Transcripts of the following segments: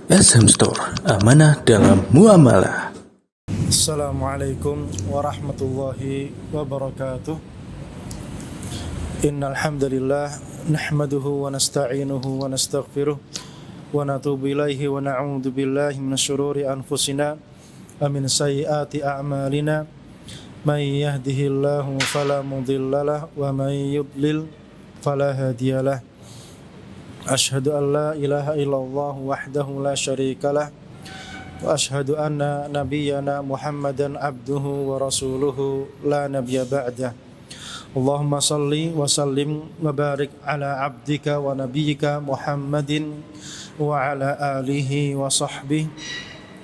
SM Store, amanah dalam muamalah. Assalamualaikum warahmatullahi wabarakatuh. Innal hamdalillah nahmaduhu wa nasta'inuhu wa nastaghfiruh wa natubu ilaihi wa na'udzu billahi minasyururi anfusina wa min sayyiati a'malina. May yahdihillahu fala mudhillalah wa may yudlil fala hadiyalah. Asyhadu an la ilaha illallah wahdahu la syarikalah wa asyhadu anna nabiyyana Muhammadan abduhu wa rasuluhu la nabiyya ba'dah. Allahumma salli wa sallim wa barik ala abdika wa nabiyyika Muhammadin wa ala alihi wa sahbihi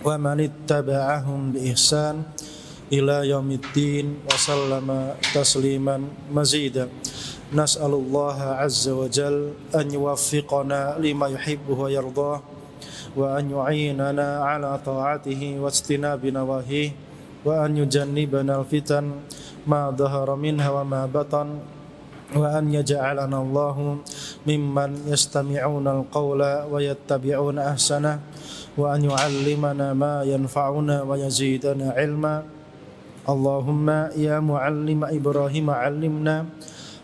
wa man ittaba'ahum bi ihsan ila yaumiddin wa sallama tasliman mazida. Nas'alullaha azza wa jal an yuwaffiqana lima yuhibbu wa yardah wa an yu'inana ala ta'atihi wa istinabi nawahi wa an yujannibana al-fitan ma dhahara minha wa ma batan wa an yaj'alana Allahu mimman yastami'una al-qawla wa yattabi'una ahsana wa an yu'allimana ma yanfa'una wa yazidana ilma. Allahumma ya mu'allima Ibrahim 'allimna,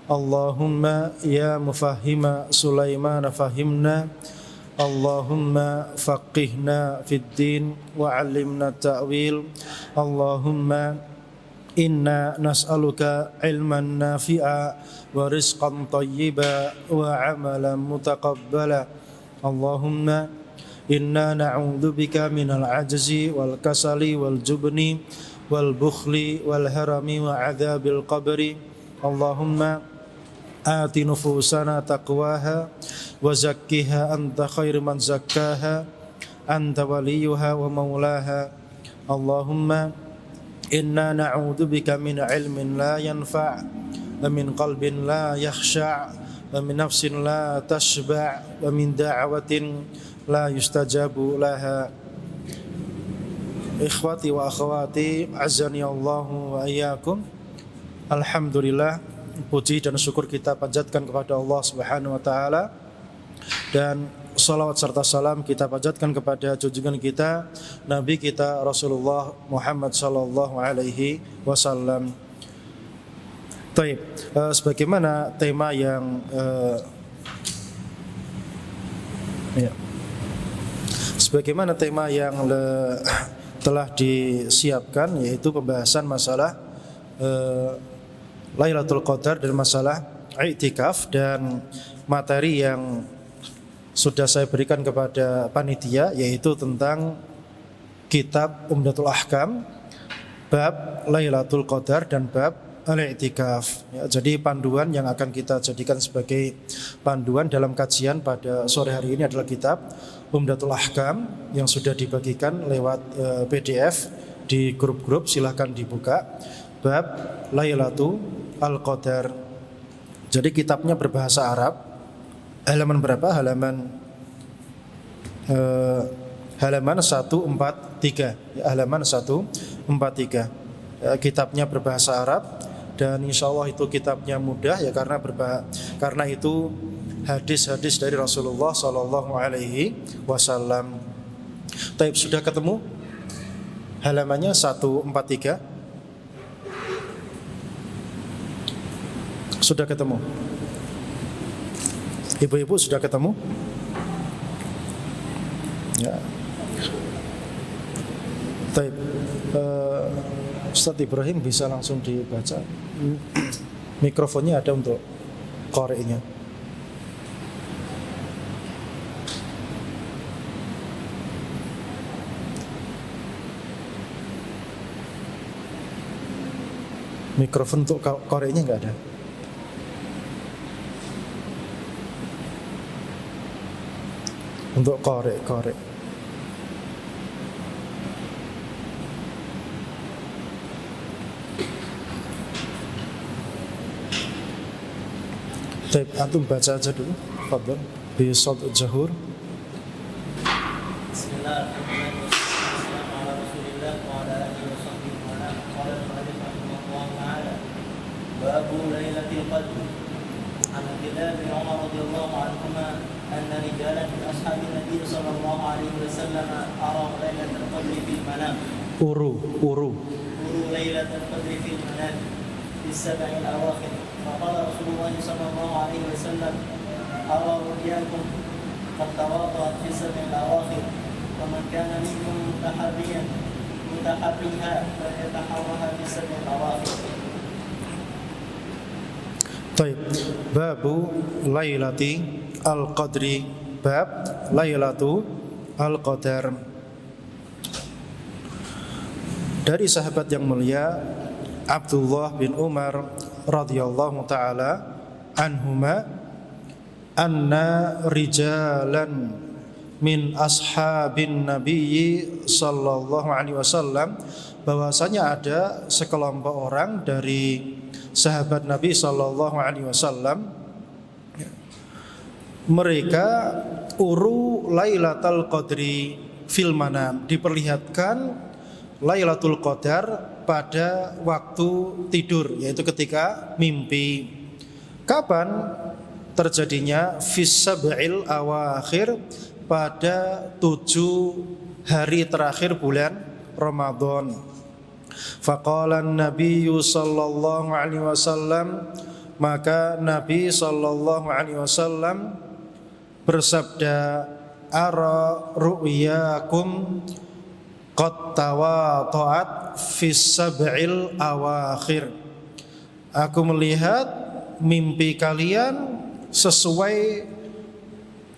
Allahumma ya mufahhima Sulaiman fahimna, Allahumma faqihna fid din wa 'allimna ta'wil. Allahumma inna nas'aluka ilman nafi'a wa rizqan thayyiba wa 'amalan mutaqabbala. Allahumma inna na'udzubika minal 'ajzi wal kasali wal jubni wal bukhli wal harami wa 'adzabil qabri. Allahumma ati nufusana taqwaha wa zakkiha anta khairu man zakkaha anta waliyuha wa maulaha. Allahumma inna na'udzubika min ilmin la yanfa' wa min qalbin la yakhsha' wa min nafsin la tashba' wa min da'watin la yustajabu laha. Ikhwati wa akhwati azani Allahu wa iyyakum. Alhamdulillah, puji dan syukur kita panjatkan kepada Allah Subhanahu wa taala, dan salawat serta salam kita panjatkan kepada junjungan kita Nabi kita Rasulullah Muhammad sallallahu alaihi wasallam. Baik, sebagaimana tema yang telah disiapkan, yaitu pembahasan masalah Lailatul Qadar dan masalah i'tikaf, dan materi yang sudah saya berikan kepada panitia yaitu tentang kitab Umdatul Ahkam, bab Lailatul Qadar dan bab al-i'tikaf. Ya, jadi panduan yang akan kita jadikan sebagai panduan dalam kajian pada sore hari ini adalah kitab Umdatul Ahkam yang sudah dibagikan lewat PDF di grup-grup, silahkan dibuka. Bab Lailatul Qadar. Jadi kitabnya berbahasa Arab. Halaman berapa? Halaman 143. Ya, halaman 143. Kitabnya berbahasa Arab, dan insyaallah itu kitabnya mudah ya, karena itu hadis-hadis dari Rasulullah sallallahu alaihi wasallam. Taib, sudah ketemu halamannya 143? Sudah ketemu? Ibu-ibu sudah ketemu? Ya. Taib. Ustaz Ibrahim bisa langsung dibaca. Mikrofonnya ada untuk qari'nya. Mikrofon untuk qari'nya enggak ada. Untuk qari'. Baik, antum baca aja dulu. Fadhal bi shaut jahur. Bismillahirrahmanirrahim. Babu Lailatul Qadr. An Abdullah bin Umar radhiyallahu anhuma أن رجالا من أصحاب النبي صلى الله عليه وسلم أروا ليلة القدر في المنام uru أروا ليلة القدر في المنام في السبع الأواخر فقال رسول الله صلى الله عليه وسلم أرى رؤياكم قد تواطأت في السبع الأواخر ومن كان منكم متحريها فليتحرها في السبع الأواخر. Baik, babu lailati al-qadri, bab lailatu al-qadar. Dari sahabat yang mulia Abdullah bin Umar radhiyallahu taala anhuma, anna rijalan min ashabin nabiyyi sallallahu alaihi wasallam, bahwasanya ada sekelompok orang dari sahabat Nabi sallallahu alaihi wasallam, mereka uru lailatul qadri fil manam, diperlihatkan lailatul qadar pada waktu tidur, yaitu ketika mimpi. Kapan terjadinya? Fis sab'il awakhir, pada 7 hari terakhir bulan Ramadan. Faqala an-nabiyyu sallallahu alaihi wasallam, maka Nabi sallallahu alaihi wasallam bersabda, ara ru'yakum qad tawatta'at fis sab'il awakhir, aku melihat mimpi kalian sesuai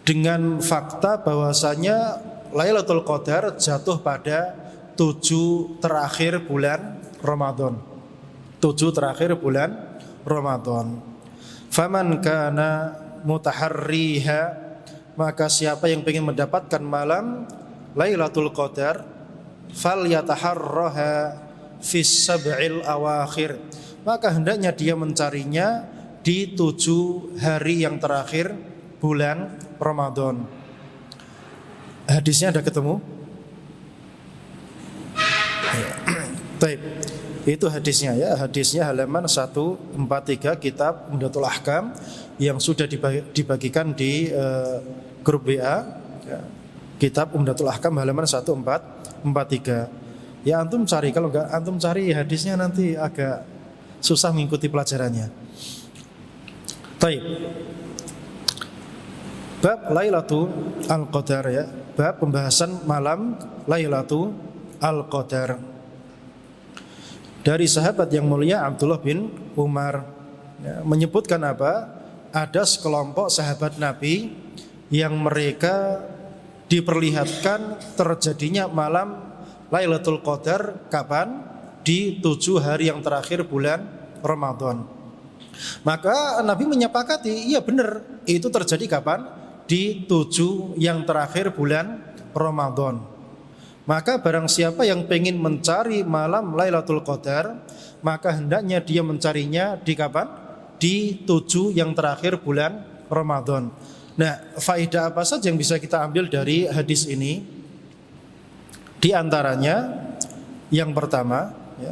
dengan fakta bahwasanya Lailatul Qadar jatuh pada 7 terakhir bulan Ramadan. 7 terakhir bulan Ramadan. Faman kana mutaharriha, maka siapa yang ingin mendapatkan malam Lailatul Qadar, falyataharraha fis sab'il awakhir, maka hendaknya dia mencarinya di 7 hari yang terakhir bulan Ramadan. Hadisnya ada ketemu? Baik, itu hadisnya ya. Hadisnya halaman 143 kitab Umdatul Ahkam yang sudah dibagikan di grup WA ya. Kitab Umdatul Ahkam halaman 1443. Ya antum cari, kalau enggak antum cari hadisnya nanti agak susah mengikuti pelajarannya. Baik. Bab Lailatul Qadar ya. Bab pembahasan malam Lailatul Qadar. Dari sahabat yang mulia Abdullah bin Umar ya, menyebutkan apa? Ada sekelompok sahabat Nabi yang mereka diperlihatkan terjadinya malam Lailatul Qadar kapan? Di 7 hari yang terakhir bulan Ramadan. Maka Nabi menyepakati, iya benar, itu terjadi kapan? Di 7 yang terakhir bulan Ramadan. Maka barang siapa yang ingin mencari malam Lailatul Qadar, maka hendaknya dia mencarinya di kapan? Di 7 yang terakhir bulan Ramadan. Nah, faedah apa saja yang bisa kita ambil dari hadis ini? Di antaranya yang pertama ya,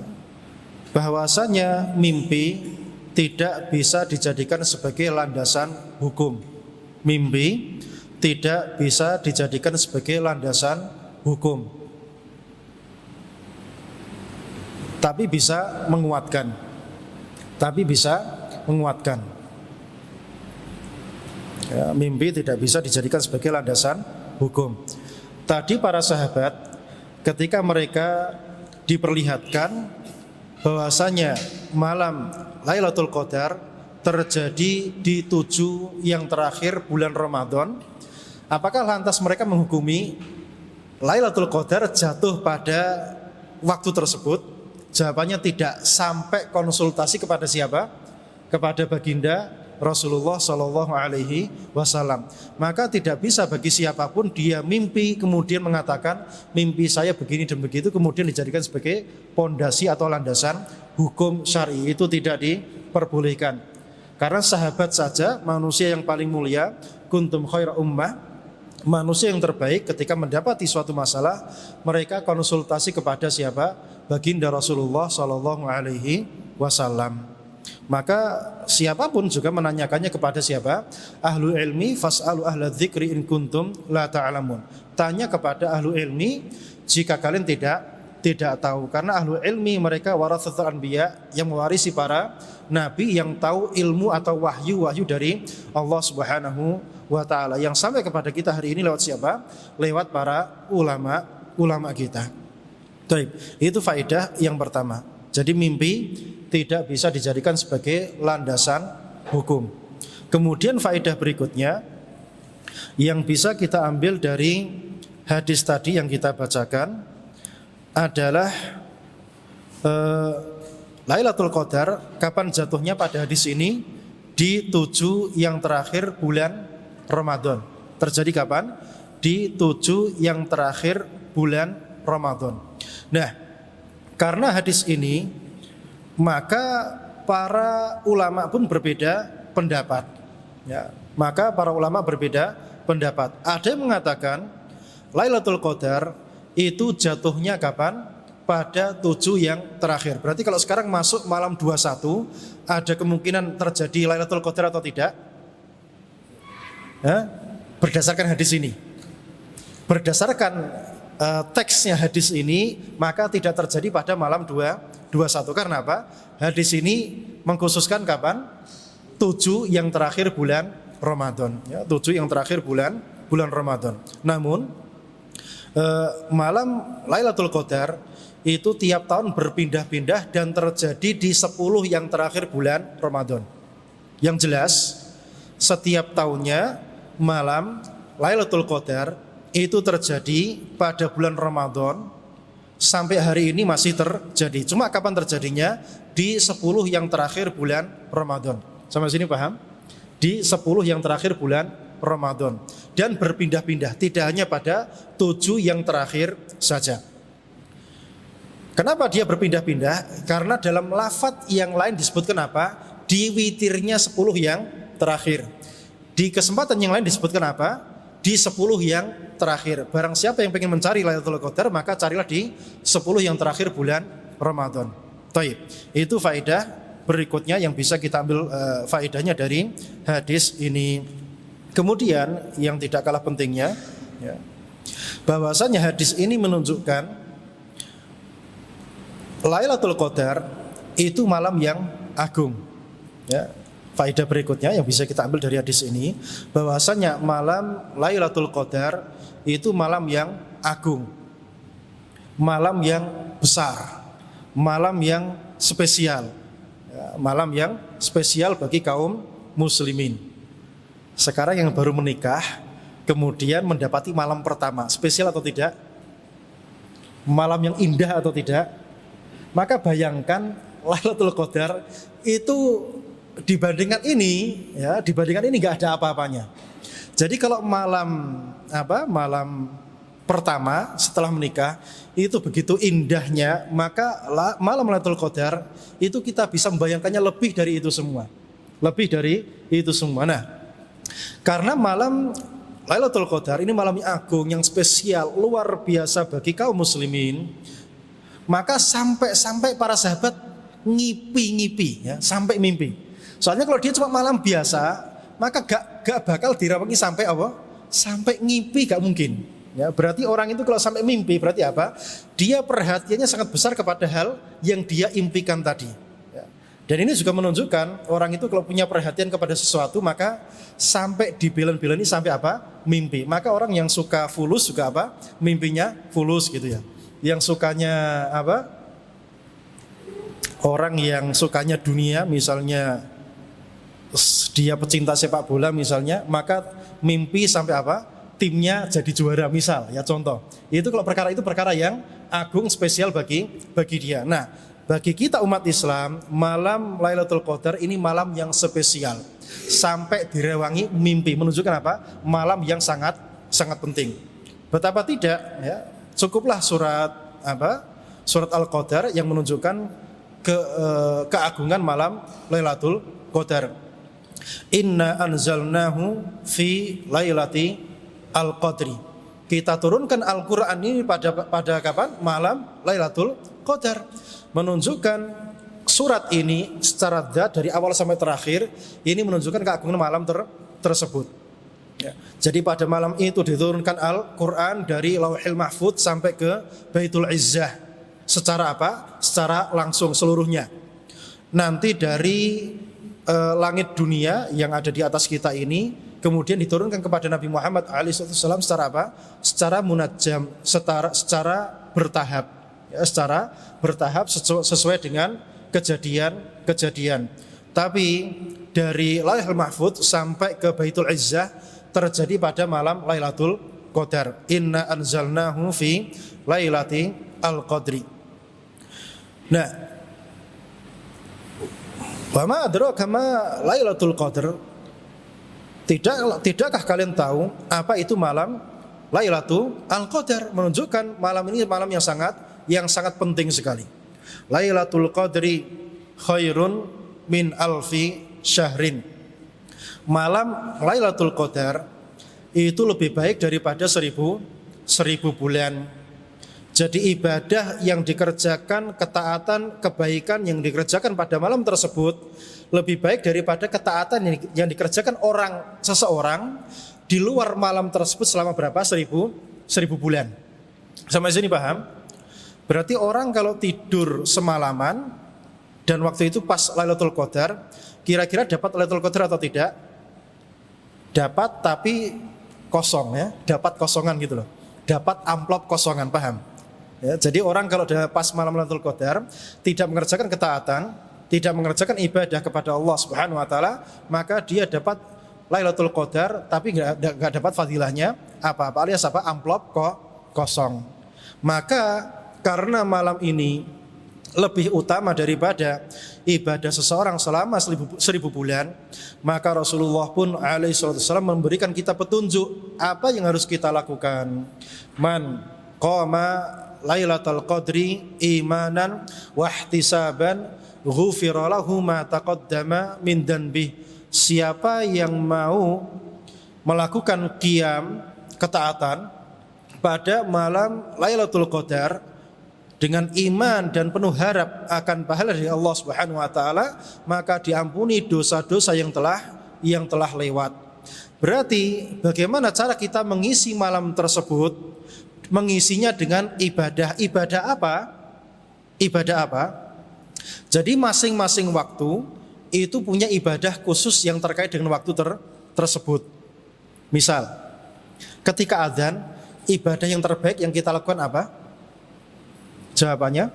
bahwasanya mimpi tidak bisa dijadikan sebagai landasan hukum. Mimpi tidak bisa dijadikan sebagai landasan hukum, tapi bisa menguatkan. Ya, mimpi tidak bisa dijadikan sebagai landasan hukum. Tadi para sahabat ketika mereka diperlihatkan bahwasanya malam Lailatul Qadar terjadi di 7 yang terakhir bulan Ramadan, apakah lantas mereka menghukumi Lailatul Qadar jatuh pada waktu tersebut? Jawabannya tidak, sampai konsultasi kepada siapa? Kepada baginda Rasulullah Shallallahu Alaihi Wasallam. Maka tidak bisa bagi siapapun dia mimpi kemudian mengatakan mimpi saya begini dan begitu kemudian dijadikan sebagai pondasi atau landasan hukum syar'i. Itu tidak diperbolehkan. Karena sahabat saja manusia yang paling mulia, kuntum khaira ummah, manusia yang terbaik ketika mendapati suatu masalah mereka konsultasi kepada siapa? Baginda Rasulullah Sallallahu Alaihi Wasallam. Maka siapapun juga menanyakannya kepada siapa? Ahlu ilmi, fas'alu ahla dzikri in kuntum la ta'lamun. Tanya kepada ahlu ilmi jika kalian tidak tahu. Karena ahlu ilmi mereka waratsatul anbiya, yang mewarisi para nabi, yang tahu ilmu atau wahyu dari Allah Subhanahu wa taala. Yang sampai kepada kita hari ini lewat siapa? Lewat para ulama kita. Baik, itu faedah yang pertama. Jadi mimpi tidak bisa dijadikan sebagai landasan hukum. Kemudian faedah berikutnya yang bisa kita ambil dari hadis tadi yang kita bacakan adalah Lailatul Qadar kapan jatuhnya pada hadis ini? Di 7 yang terakhir bulan Ramadan. Terjadi kapan? Di 7 yang terakhir bulan Ramadan. Nah, karena hadis ini, maka para ulama pun berbeda pendapat. Ya, maka para ulama berbeda pendapat. Ada yang mengatakan Lailatul Qadar itu jatuhnya kapan? Pada 7 yang terakhir. Berarti kalau sekarang masuk malam 21, ada kemungkinan terjadi Lailatul Qadar atau tidak? Ya, berdasarkan hadis ini. Berdasarkan teksnya hadis ini, maka tidak terjadi pada malam 21. Karena apa? Hadis ini mengkhususkan kapan? 7 yang terakhir bulan Ramadan. Ya, 7 yang terakhir bulan Ramadan. Namun malam Lailatul Qadar itu tiap tahun berpindah-pindah dan terjadi di 10 yang terakhir bulan Ramadan. Yang jelas, setiap tahunnya malam Lailatul Qadar itu terjadi pada bulan Ramadan. Sampai hari ini masih terjadi. Cuma kapan terjadinya? Di 10 yang terakhir bulan Ramadan. Sampai sini paham? Di 10 yang terakhir bulan Ramadan. Dan berpindah-pindah, tidak hanya pada 7 yang terakhir saja. Kenapa dia berpindah-pindah? Karena dalam lafadz yang lain disebutkan apa? Di witirnya 10 yang terakhir. Di kesempatan yang lain disebutkan apa? Di 10 yang terakhir. Barang siapa yang ingin mencari Lailatul Qadar, maka carilah di 10 yang terakhir bulan Ramadan. Taib. Itu faedah berikutnya yang bisa kita ambil faedahnya dari hadis ini. Kemudian yang tidak kalah pentingnya, ya, bahwasanya hadis ini menunjukkan Lailatul Qadar itu malam yang agung. Ya. Faedah berikutnya yang bisa kita ambil dari hadis ini, bahwasanya malam Lailatul Qadar itu malam yang agung, malam yang besar, malam yang spesial, ya, malam yang spesial bagi kaum muslimin. Sekarang yang baru menikah kemudian mendapati malam pertama, spesial atau tidak? Malam yang indah atau tidak? Maka bayangkan Lailatul Qadar itu dibandingkan ini nggak ada apa-apanya. Jadi kalau malam pertama setelah menikah itu begitu indahnya, maka malam Lailatul Qadar itu kita bisa membayangkannya lebih dari itu semua. Nah, karena malam Lailatul Qadar ini malam yang agung, yang spesial, luar biasa bagi kaum muslimin, maka sampai para sahabat ngipi, ya, sampai mimpi. Soalnya kalau dia cuma malam biasa, maka gak bakal dirawangi sampai apa? Sampai ngipi, gak mungkin. Ya, berarti orang itu kalau sampai mimpi berarti apa? Dia perhatiannya sangat besar kepada hal yang dia impikan tadi. Ya. Dan ini juga menunjukkan orang itu kalau punya perhatian kepada sesuatu, maka sampai dibelen-beleni sampai apa? Mimpi. Maka orang yang suka fulus juga apa? Mimpinya fulus gitu ya. Yang sukanya apa? Orang yang sukanya dunia, misalnya dia pecinta sepak bola misalnya, maka mimpi sampai apa? Timnya jadi juara misal, ya contoh. Itu kalau perkara itu perkara yang agung, spesial bagi dia. Nah, bagi kita umat Islam, malam Lailatul Qadar ini malam yang spesial. Sampai direwangi mimpi, menunjukkan apa? Malam yang sangat penting. Betapa tidak, ya. Cukuplah surat Al-Qadar yang menunjukkan keagungan malam Lailatul Qadar. Inna anzalnahu fi lailati al-qadri. Kita turunkan Al-Quran ini pada kapan? Malam Lailatul Qadar. Menunjukkan surat ini secara dzat dari awal sampai terakhir ini menunjukkan keagungan malam tersebut. Ya. Jadi pada malam itu diturunkan Al-Quran dari Lauhil Mahfudz sampai ke Baitul Izzah. Secara apa? Secara langsung seluruhnya. Nanti dari langit dunia yang ada di atas kita ini kemudian diturunkan kepada Nabi Muhammad alaihissalam secara apa? Secara munajjam, secara bertahap, ya, secara bertahap sesuai dengan kejadian. Tapi dari Lauhul Mahfudz sampai ke Baitul Izzah terjadi pada malam Lailatul Qadar. Inna anzalnahu fi Lailatul Qadri. Nah, wa ma adraka ma Lailatul Qadar? Tidakkah kalian tahu apa itu malam Lailatul Qadar? Menunjukkan malam ini malam yang sangat penting sekali. Lailatul Qadri khairun min alfi syahrin. Malam Lailatul Qadar itu lebih baik daripada seribu bulan. Jadi ibadah yang dikerjakan, ketaatan, kebaikan yang dikerjakan pada malam tersebut lebih baik daripada ketaatan yang dikerjakan seseorang di luar malam tersebut selama berapa? Seribu bulan. Sampai sini paham? Berarti orang kalau tidur semalaman dan waktu itu pas Lailatul Qadar, kira-kira dapat Lailatul Qadar atau tidak? Dapat, tapi kosong, ya, dapat kosongan gitu loh. Dapat amplop kosongan, paham? Ya, jadi orang kalau pas malam Lailatul Qadar tidak mengerjakan ketaatan, tidak mengerjakan ibadah kepada Allah Subhanahu wa taala, maka dia dapat Lailatul Qadar tapi enggak dapat fadilahnya apa-apa, alias apa? Amplop kosong. Maka karena malam ini lebih utama daripada ibadah seseorang selama 1000 bulan, maka Rasulullah pun alaihi wasallam memberikan kita petunjuk apa yang harus kita lakukan. Man qama Lailatul Qadri imanan wa ihtisaban ghufira lahu ma taqaddama min danbi. Siapa yang mau melakukan qiyam ketaatan pada malam Lailatul Qadar dengan iman dan penuh harap akan pahala dari Allah Subhanahu wa taala, maka diampuni dosa-dosa yang telah lewat. Berarti bagaimana cara kita mengisi malam tersebut? Mengisinya dengan ibadah. Ibadah apa? Ibadah apa? Jadi masing-masing waktu itu punya ibadah khusus yang terkait dengan waktu tersebut. Misal, ketika azan, ibadah yang terbaik yang kita lakukan apa? Jawabannya?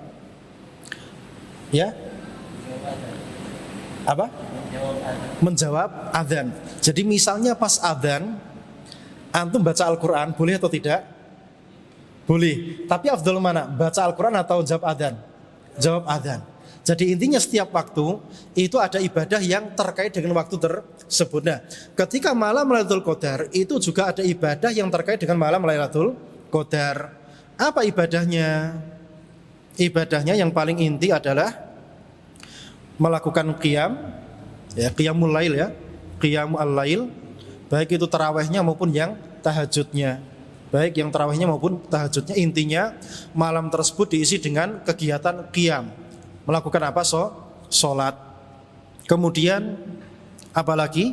Ya? Apa? Menjawab azan. Jadi misalnya pas azan, antum baca Al-Quran, boleh atau tidak? Boleh. Tapi afdal mana? Baca Al-Quran atau jawab azan? Jawab azan. Jadi intinya setiap waktu itu ada ibadah yang terkait dengan waktu tersebut. Nah, ketika malam Lailatul Qadar itu juga ada ibadah yang terkait dengan malam Lailatul Qadar. Apa ibadahnya? Ibadahnya yang paling inti adalah melakukan qiyam, ya, qiyamul lail, ya, qiyamul lail, baik itu tarawihnya maupun yang tahajudnya. Baik yang tarawihnya maupun tahajudnya, intinya malam tersebut diisi dengan kegiatan qiyam. Melakukan apa? Salat. Kemudian apalagi?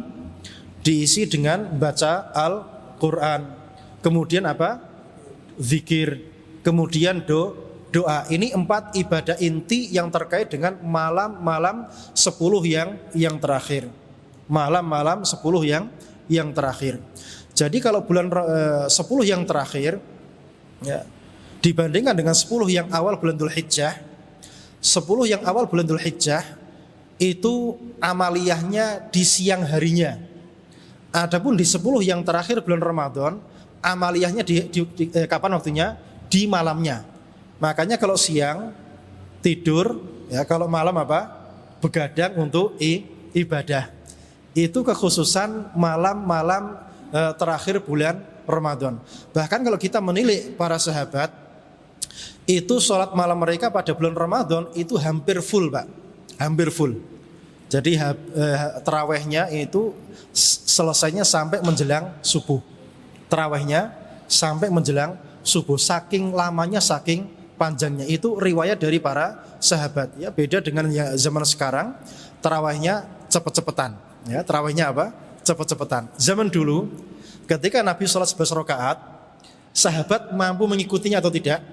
Diisi dengan baca Al-Qur'an. Kemudian apa? Zikir. Kemudian doa. Ini 4 ibadah inti yang terkait dengan malam-malam 10 yang terakhir. Malam-malam 10 yang terakhir. Jadi kalau bulan 10 yang terakhir, ya, dibandingkan dengan 10 yang awal bulan Dzulhijjah, 10 yang awal bulan Dzulhijjah itu amaliyahnya di siang harinya. Adapun di 10 yang terakhir bulan Ramadan, amaliyahnya kapan waktunya? Di malamnya. Makanya kalau siang tidur, ya, kalau malam apa? Begadang untuk ibadah. Itu kekhususan malam-malam terakhir bulan Ramadan. Bahkan kalau kita menilik para sahabat, itu sholat malam mereka pada bulan Ramadan itu hampir full, Pak. Hampir full. Jadi tarawihnya itu selesainya sampai menjelang subuh. Tarawihnya sampai menjelang subuh. Saking lamanya, saking panjangnya. Itu riwayat dari para sahabat. Ya, beda dengan yang zaman sekarang, tarawihnya cepet-cepetan. Ya, tarawihnya apa? Cepet-cepetan. Zaman dulu, ketika Nabi sholat 11 rakaat, sahabat mampu mengikutinya atau tidak?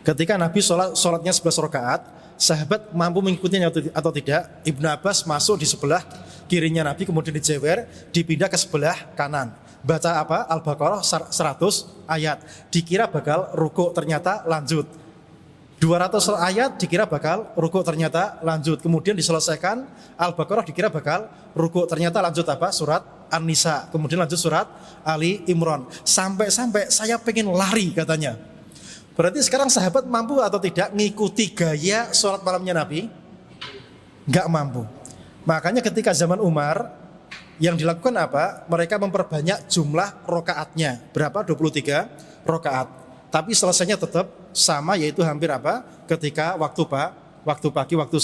Ketika Nabi sholatnya 11 rakaat, sahabat mampu mengikutinya atau tidak? Ibnu Abbas masuk di sebelah kirinya Nabi, kemudian dijewer, dipindah ke sebelah kanan. Baca apa? Al-Baqarah 100 ayat. Dikira bakal rukuk, ternyata lanjut. 200 ayat dikira bakal rukuk, ternyata lanjut. Kemudian diselesaikan Al-Baqarah, dikira bakal rukuk, ternyata lanjut apa? Surat An-Nisa. Kemudian lanjut surat Ali Imran. Sampai-sampai saya pengen lari katanya. Berarti sekarang sahabat mampu atau tidak ngikuti gaya sholat malamnya Nabi? Enggak mampu. Makanya ketika zaman Umar, yang dilakukan apa? Mereka memperbanyak jumlah rokaatnya. Berapa? 23 rokaat. Tapi selesainya tetap sama, yaitu hampir apa? Ketika waktu pagi, waktu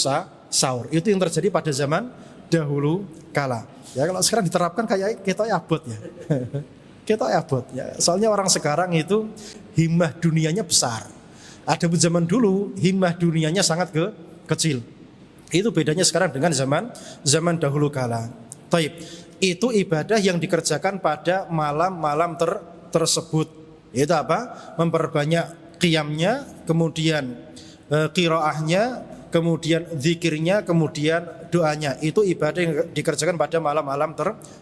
sahur. Itu yang terjadi pada zaman dahulu kala. Ya, kalau sekarang diterapkan kayak kita abot ya. Kita abot ya. Soalnya orang sekarang itu himmah dunianya besar. Ada zaman dulu himmah dunianya sangat kecil. Itu bedanya sekarang dengan zaman dahulu kala. Taib. Itu ibadah yang dikerjakan pada malam-malam tersebut. Itu apa? Memperbanyak qiyamnya, kemudian qiraahnya, kemudian zikirnya, kemudian doanya. Itu ibadah yang dikerjakan pada malam-malam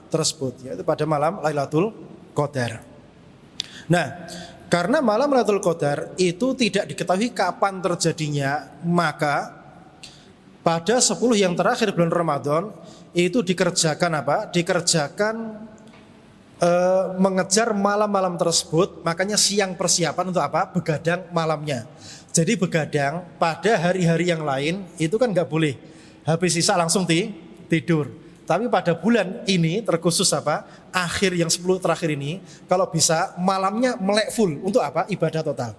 tersebut, yaitu pada malam Lailatul Qadar. Nah, karena malam Lailatul Qadar itu tidak diketahui kapan terjadinya, maka pada 10 yang terakhir bulan Ramadan itu dikerjakan apa? Dikerjakan mengejar malam-malam tersebut. Makanya siang persiapan untuk apa? Begadang malamnya. Jadi begadang pada hari-hari yang lain itu kan nggak boleh. Habis sisa langsung tidur. Tapi pada bulan ini terkhusus apa? Akhir yang 10 terakhir ini, kalau bisa malamnya melek full untuk apa? Ibadah total.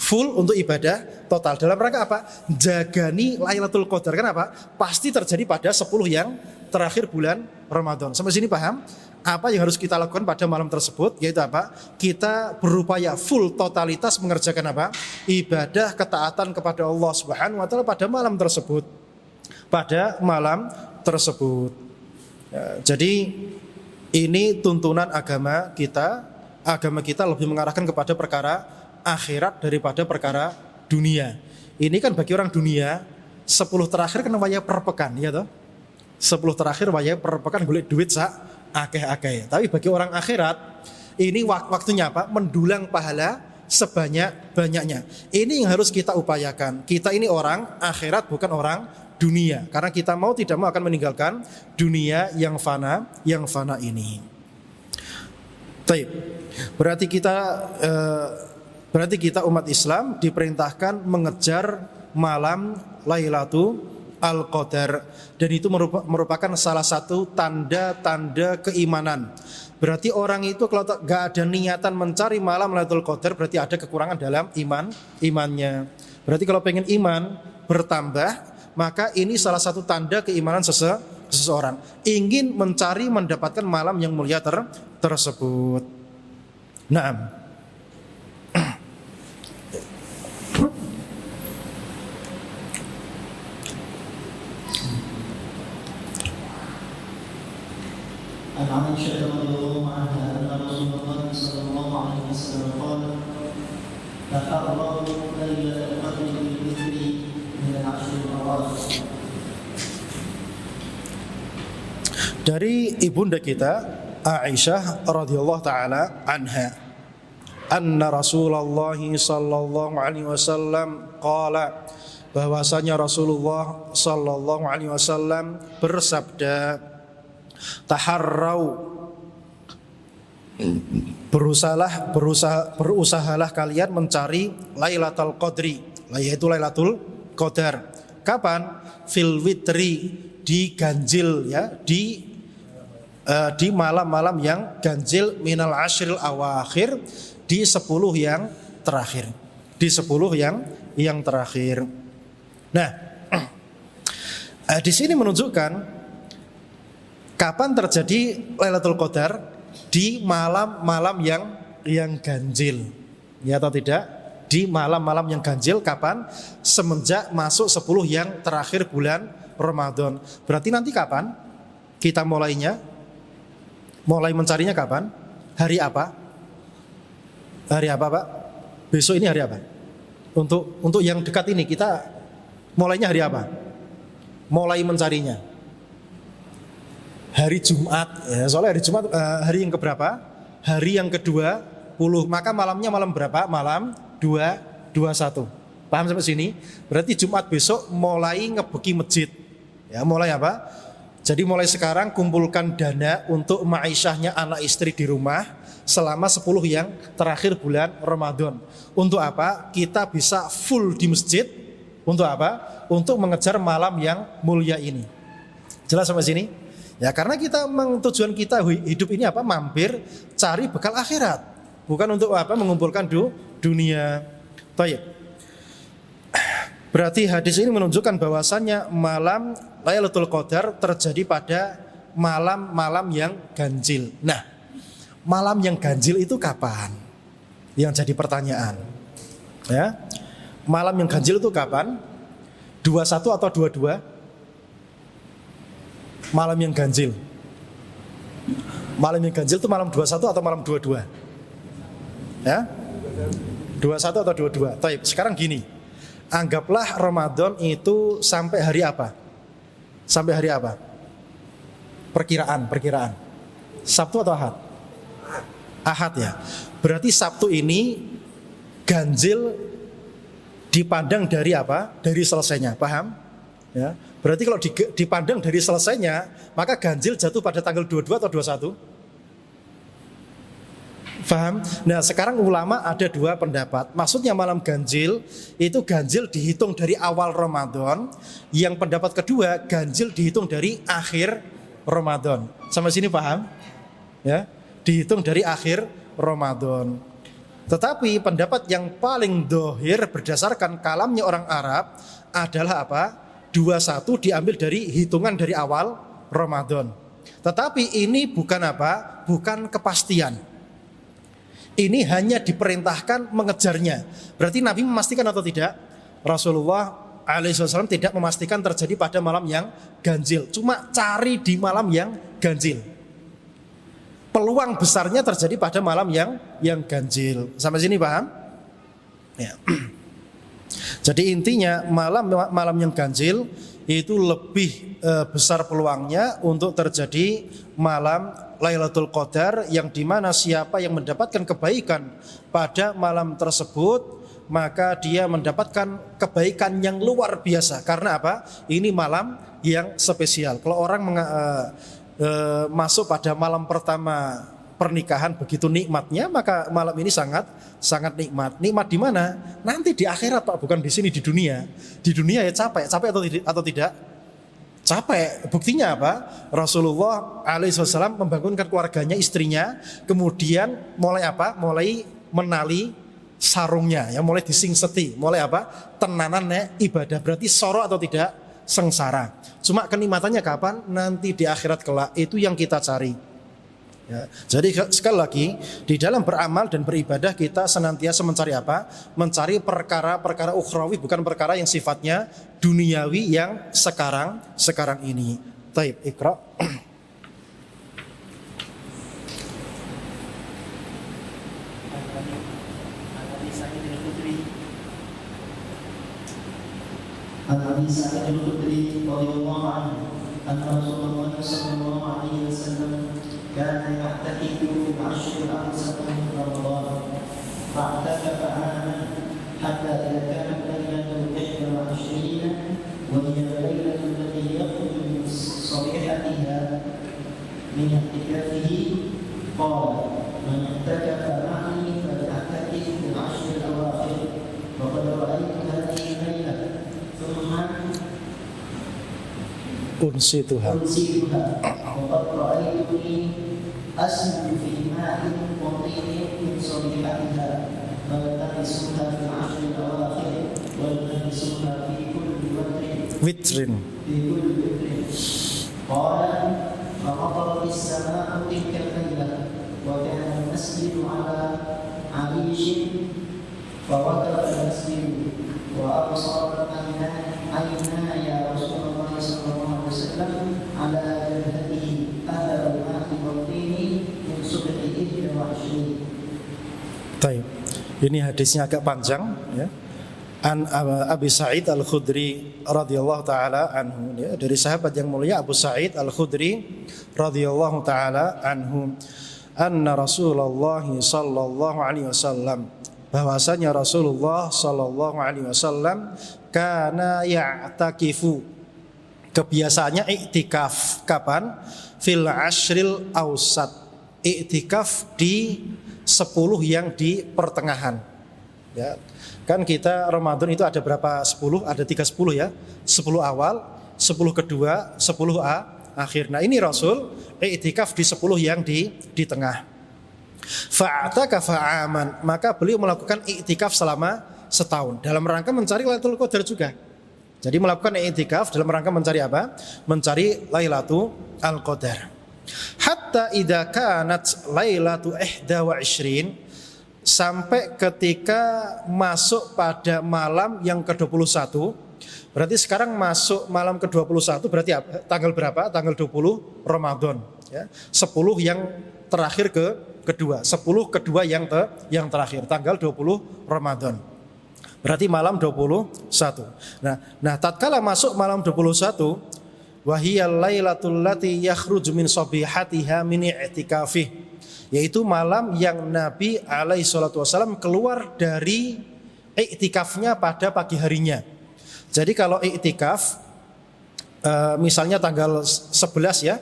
Full untuk ibadah total. Dalam rangka apa? Jagani Lailatul Qadar. Kenapa? Pasti terjadi pada 10 yang terakhir bulan Ramadan. Sampai sini paham? Apa yang harus kita lakukan pada malam tersebut? Yaitu apa? Kita berupaya full totalitas mengerjakan apa? Ibadah ketaatan kepada Allah Subhanahu wa taala pada malam tersebut. Pada malam tersebut. Ya, jadi ini tuntunan agama kita. Agama kita lebih mengarahkan kepada perkara akhirat daripada perkara dunia. Ini kan bagi orang dunia 10 terakhir kan waya per pekan, ya toh? 10 terakhir waya per pekan golek duit sak akeh-akeh. Tapi bagi orang akhirat ini waktunya apa? Mendulang pahala sebanyak-banyaknya. Ini yang harus kita upayakan. Kita ini orang akhirat, bukan orang dunia. Karena kita mau tidak mau akan meninggalkan dunia yang fana ini. Baik. Berarti kita umat Islam diperintahkan mengejar malam Lailatul Qadar, dan itu merupakan salah satu tanda-tanda keimanan. Berarti orang itu kalau gak ada niatan mencari malam Lailatul Qadar, berarti ada kekurangan dalam imannya. Berarti kalau pengen iman bertambah, maka ini salah satu tanda keimanan seseorang. Ingin mencari mendapatkan malam yang mulia tersebut. Naam. عن عائشة رضي الله عنها أن رسول الله صلى الله عليه وسلم قال: تحروا ليلة القدر بالذكر من العشر الأواخر. Dari ibunda kita Aisyah radhiyallahu taala anha, anna Rasulullah sallallahu alaihi wasallam qala, bahwasanya Rasulullah sallallahu alaihi wasallam bersabda, taharrau, berusahalah kalian mencari Lailatul Qadri, yaitu Lailatul Qadar. Kapan? Fil witri, di ganjil, ya, di malam-malam yang ganjil, minal ashril awakhir, di 10 yang terakhir. Di 10 yang terakhir. Nah, di sini menunjukkan kapan terjadi Lailatul Qadar? Di malam-malam yang ganjil, ya atau tidak? di malam-malam yang ganjil kapan? Semenjak masuk 10 yang terakhir bulan Ramadan. Berarti nanti kapan kita mulainya? Mulai mencarinya kapan? Hari apa? Hari apa, Pak? Besok ini hari apa? Untuk yang dekat ini kita mulainya hari apa? Mulai mencarinya hari Jumat ya, soalnya hari Jumat hari yang keberapa? Hari yang ke-20. Maka malamnya malam berapa? Malam 21. Paham sampai sini? Berarti Jumat besok mulai ngebeki masjid. Ya, mulai apa? Jadi mulai sekarang kumpulkan dana untuk ma'isyahnya anak istri di rumah selama 10 yang terakhir bulan Ramadan. Untuk apa? Kita bisa full di masjid. Untuk apa? Untuk mengejar malam yang mulia ini. Jelas sampai sini? Ya, karena tujuan kita hidup ini apa? Mampir cari bekal akhirat. Bukan untuk apa? Mengumpulkan dunia. Baik. Berarti hadis ini menunjukkan bahwasannya malam Lailatul Qadar terjadi pada malam-malam yang ganjil. Nah, malam yang ganjil itu kapan? Yang jadi pertanyaan. Ya. Malam yang ganjil itu kapan? 21 atau 22? Malam yang ganjil. Malam yang ganjil itu malam 21 atau malam 22? Ya? 21 atau 22. Baik, sekarang gini. Anggaplah Ramadan itu sampai hari apa? Sampai hari apa? Perkiraan. Sabtu atau Ahad? Ahad ya. Berarti Sabtu ini ganjil dipandang dari apa? Dari selesainya, paham? Ya. Berarti kalau dipandang dari selesainya, maka ganjil jatuh pada tanggal 22 atau 21? Paham? Nah, sekarang ulama ada 2 pendapat. Maksudnya malam ganjil itu ganjil dihitung dari awal Ramadan. Yang pendapat kedua, ganjil dihitung dari akhir Ramadan. Sampai sini paham? Ya, dihitung dari akhir Ramadan. Tetapi pendapat yang paling dohir berdasarkan kalamnya orang Arab adalah apa? 21 diambil dari hitungan dari awal Ramadan. Tetapi ini bukan apa? Bukan kepastian. Ini hanya diperintahkan mengejarnya. Berarti Nabi memastikan atau tidak? Rasulullah alaihissalam tidak memastikan terjadi pada malam yang ganjil. Cuma cari di malam yang ganjil. Peluang besarnya terjadi pada malam yang ganjil. Sampai sini paham? Ya. Jadi intinya malam yang ganjil itu lebih besar peluangnya untuk terjadi malam Lailatul Qadar, yang dimana siapa yang mendapatkan kebaikan pada malam tersebut maka dia mendapatkan kebaikan yang luar biasa. Karena apa? Ini malam yang spesial. Kalau orang masuk pada malam pertama pernikahan begitu nikmatnya, maka malam ini sangat nikmat. Nikmat di mana? Nanti di akhirat, Pak, bukan di sini, di dunia. Di dunia ya capek atau tidak? Capek. Buktinya apa? Rasulullah alaihissalam membangunkan keluarganya, istrinya, kemudian mulai apa? Mulai menali sarungnya, ya, mulai disingseti, mulai apa? Tenanannya ibadah. Berarti soro atau tidak? Sengsara. Cuma kenikmatannya kapan? Nanti di akhirat kelak. Itu yang kita cari. Ya, jadi sekali lagi di dalam beramal dan beribadah kita senantiasa mencari apa? Mencari perkara-perkara ukhrawi, bukan perkara yang sifatnya duniawi yang sekarang ini. Taib, Iqra. An-Nabi Sa'id al-Khudri radhiyallahu anhu anna Rasulullah sallallahu alaihi wasallam kana ya'taqidu al-'ashr al-awsat min Ramadan fa'takafa 'aman hatta idza kanat laylatul 21 wa hiya laylatul lati yakhruju min sabihatiha min i'tikafihi qala man i'takafa ma'i falya'takif al-'ashr al-awakhir wa qad ra'aytu hadhihi laylah Unsituha وقد رأيتني أسجد في ماء وطين من صبيحتها فالتمسها في العشر الأواخر والتمسها في كل وتر قال فمطرت السماء تلك الليلة وكان المسجد على عريش ووقف المسجد وأبصرت عينا يا رسول الله صلى الله عليه وسلم على جبهته أثر الماء والطين من صبح 21. Baik. Ini hadisnya agak panjang ya. An Abi Sa'id Al-Khudri radhiyallahu taala anhu ya, dari sahabat yang mulia Abu Sa'id Al-Khudri radhiyallahu taala anhu, anna Rasulullah sallallahu alaihi wasallam, bahwasanya Rasulullah sallallahu alaihi wasallam kana ya'takifu, kebiasaannya iktikaf kapan? Fil ashril awsat, iktikaf di 10 yang di pertengahan. Ya, kan kita Ramadan itu ada berapa 10? Ada 30 ya. 10 awal, 10 kedua, 10 akhir. Nah, ini Rasul iktikaf di 10 yang di tengah. Fa'atakafa aman, maka beliau melakukan iktikaf selama setahun dalam rangka mencari Lailatul Qadar juga. Jadi melakukan iktikaf dalam rangka mencari apa? Mencari Lailatul Qadar. Hatta idza kanat Lailatu 21, sampai ketika masuk pada malam yang ke-21. Berarti sekarang masuk malam ke-21, berarti tanggal berapa? Tanggal 20 Ramadan ya. 10 yang terakhir kedua. 10 kedua yang terakhir tanggal 20 Ramadan. Berarti malam 21. Nah, tatkala masuk malam 21, wahiyal lailatul lati yakhruju min sabihatiha min i'tikafih, yaitu malam yang Nabi alaihi salatu wasallam keluar dari iktikafnya pada pagi harinya. Jadi kalau iktikaf misalnya tanggal 11 ya,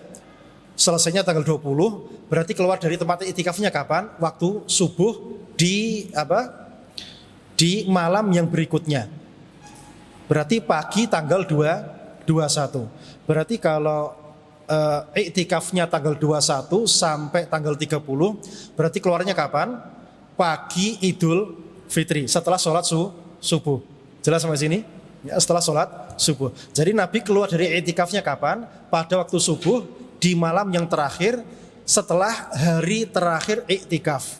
selesainya tanggal 20, berarti keluar dari tempat iktikafnya kapan? Waktu subuh di di malam yang berikutnya. Berarti pagi tanggal 21. Berarti kalau iktikafnya tanggal 21 sampai tanggal 30, berarti keluarnya kapan? Pagi Idul Fitri, setelah sholat subuh. Jelas sampai sini? Ya, setelah sholat subuh. Jadi Nabi keluar dari iktikafnya kapan? Pada waktu subuh di malam yang terakhir setelah hari terakhir iktikaf.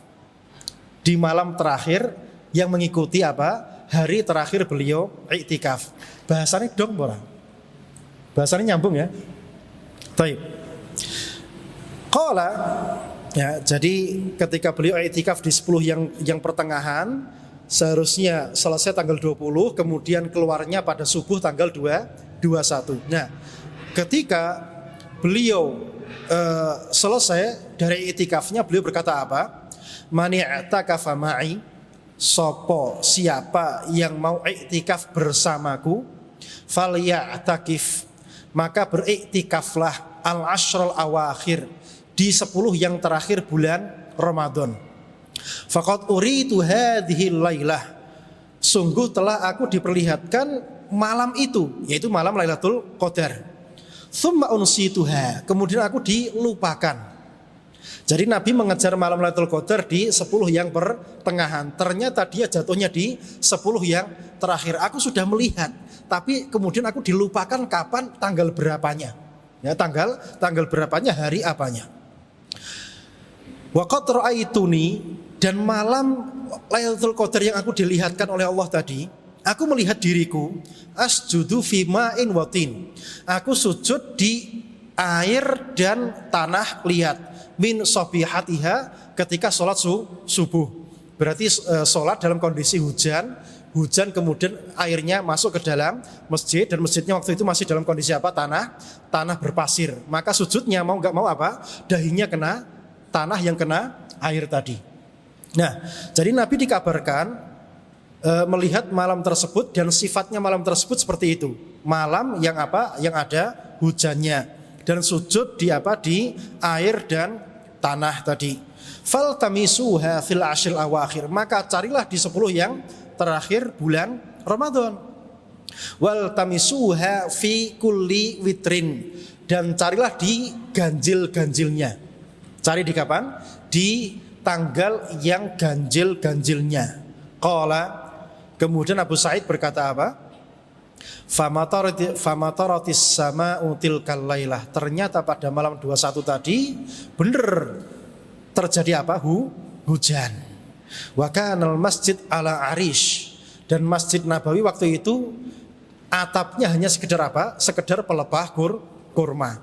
Di malam terakhir yang mengikuti apa? Hari terakhir beliau iktikaf. Bahasanya dong orang. Bahasanya nyambung ya. Baik. Qala, ya, jadi ketika beliau iktikaf di 10 yang pertengahan, seharusnya selesai tanggal 20, kemudian keluarnya pada subuh tanggal 21. Nah, ketika beliau selesai dari iktikafnya, beliau berkata apa? Man i'takafa ma'i, siapa yang mau iktikaf bersamaku, falya'takif, maka beriktikaflah al-ashrul awakhir, di 10 yang terakhir bulan Ramadan. Faqad uritu hadhihi lailah, sungguh telah aku diperlihatkan malam itu, yaitu malam Lailatul Qadar. Tsumma unsituha, kemudian aku dilupakan. Jadi Nabi mengejar malam Lailatul Qadar di 10 yang pertengahan. Ternyata dia jatuhnya di 10 yang terakhir. Aku sudah melihat, tapi kemudian aku dilupakan kapan, tanggal berapanya. Ya, tanggal berapanya, hari apanya. Wa qad ra'aituni, dan malam Lailatul Qadar yang aku dilihatkan oleh Allah tadi, aku melihat diriku asjudu fi ma'in wa tin. Aku sujud di air dan tanah liat, min sabihatiha, ketika sholat subuh. Berarti sholat dalam kondisi hujan kemudian airnya masuk ke dalam masjid, dan masjidnya waktu itu masih dalam kondisi apa? Tanah berpasir. Maka sujudnya mau nggak mau apa? Dahinya kena tanah yang kena air tadi. Nah, jadi Nabi dikabarkan melihat malam tersebut, dan sifatnya malam tersebut seperti itu. Malam yang apa? Yang ada hujannya, dan sujud di apa? Di air dan tanah tadi. Faltamisuha fil ashil awakhir, maka carilah di 10 yang terakhir bulan Ramadan. Wal tamisuha fi kulli witrin, dan carilah di ganjil-ganjilnya. Cari di kapan? Di tanggal yang ganjil-ganjilnya. Qala, kemudian Abu Sa'id berkata apa? Famataratis sama'u tilkal lailah, ternyata pada malam 21 tadi benar terjadi apa? Hujan. Wa kanal masjid ala arish, dan Masjid Nabawi waktu itu atapnya hanya sekedar apa? Sekedar pelepah kurma.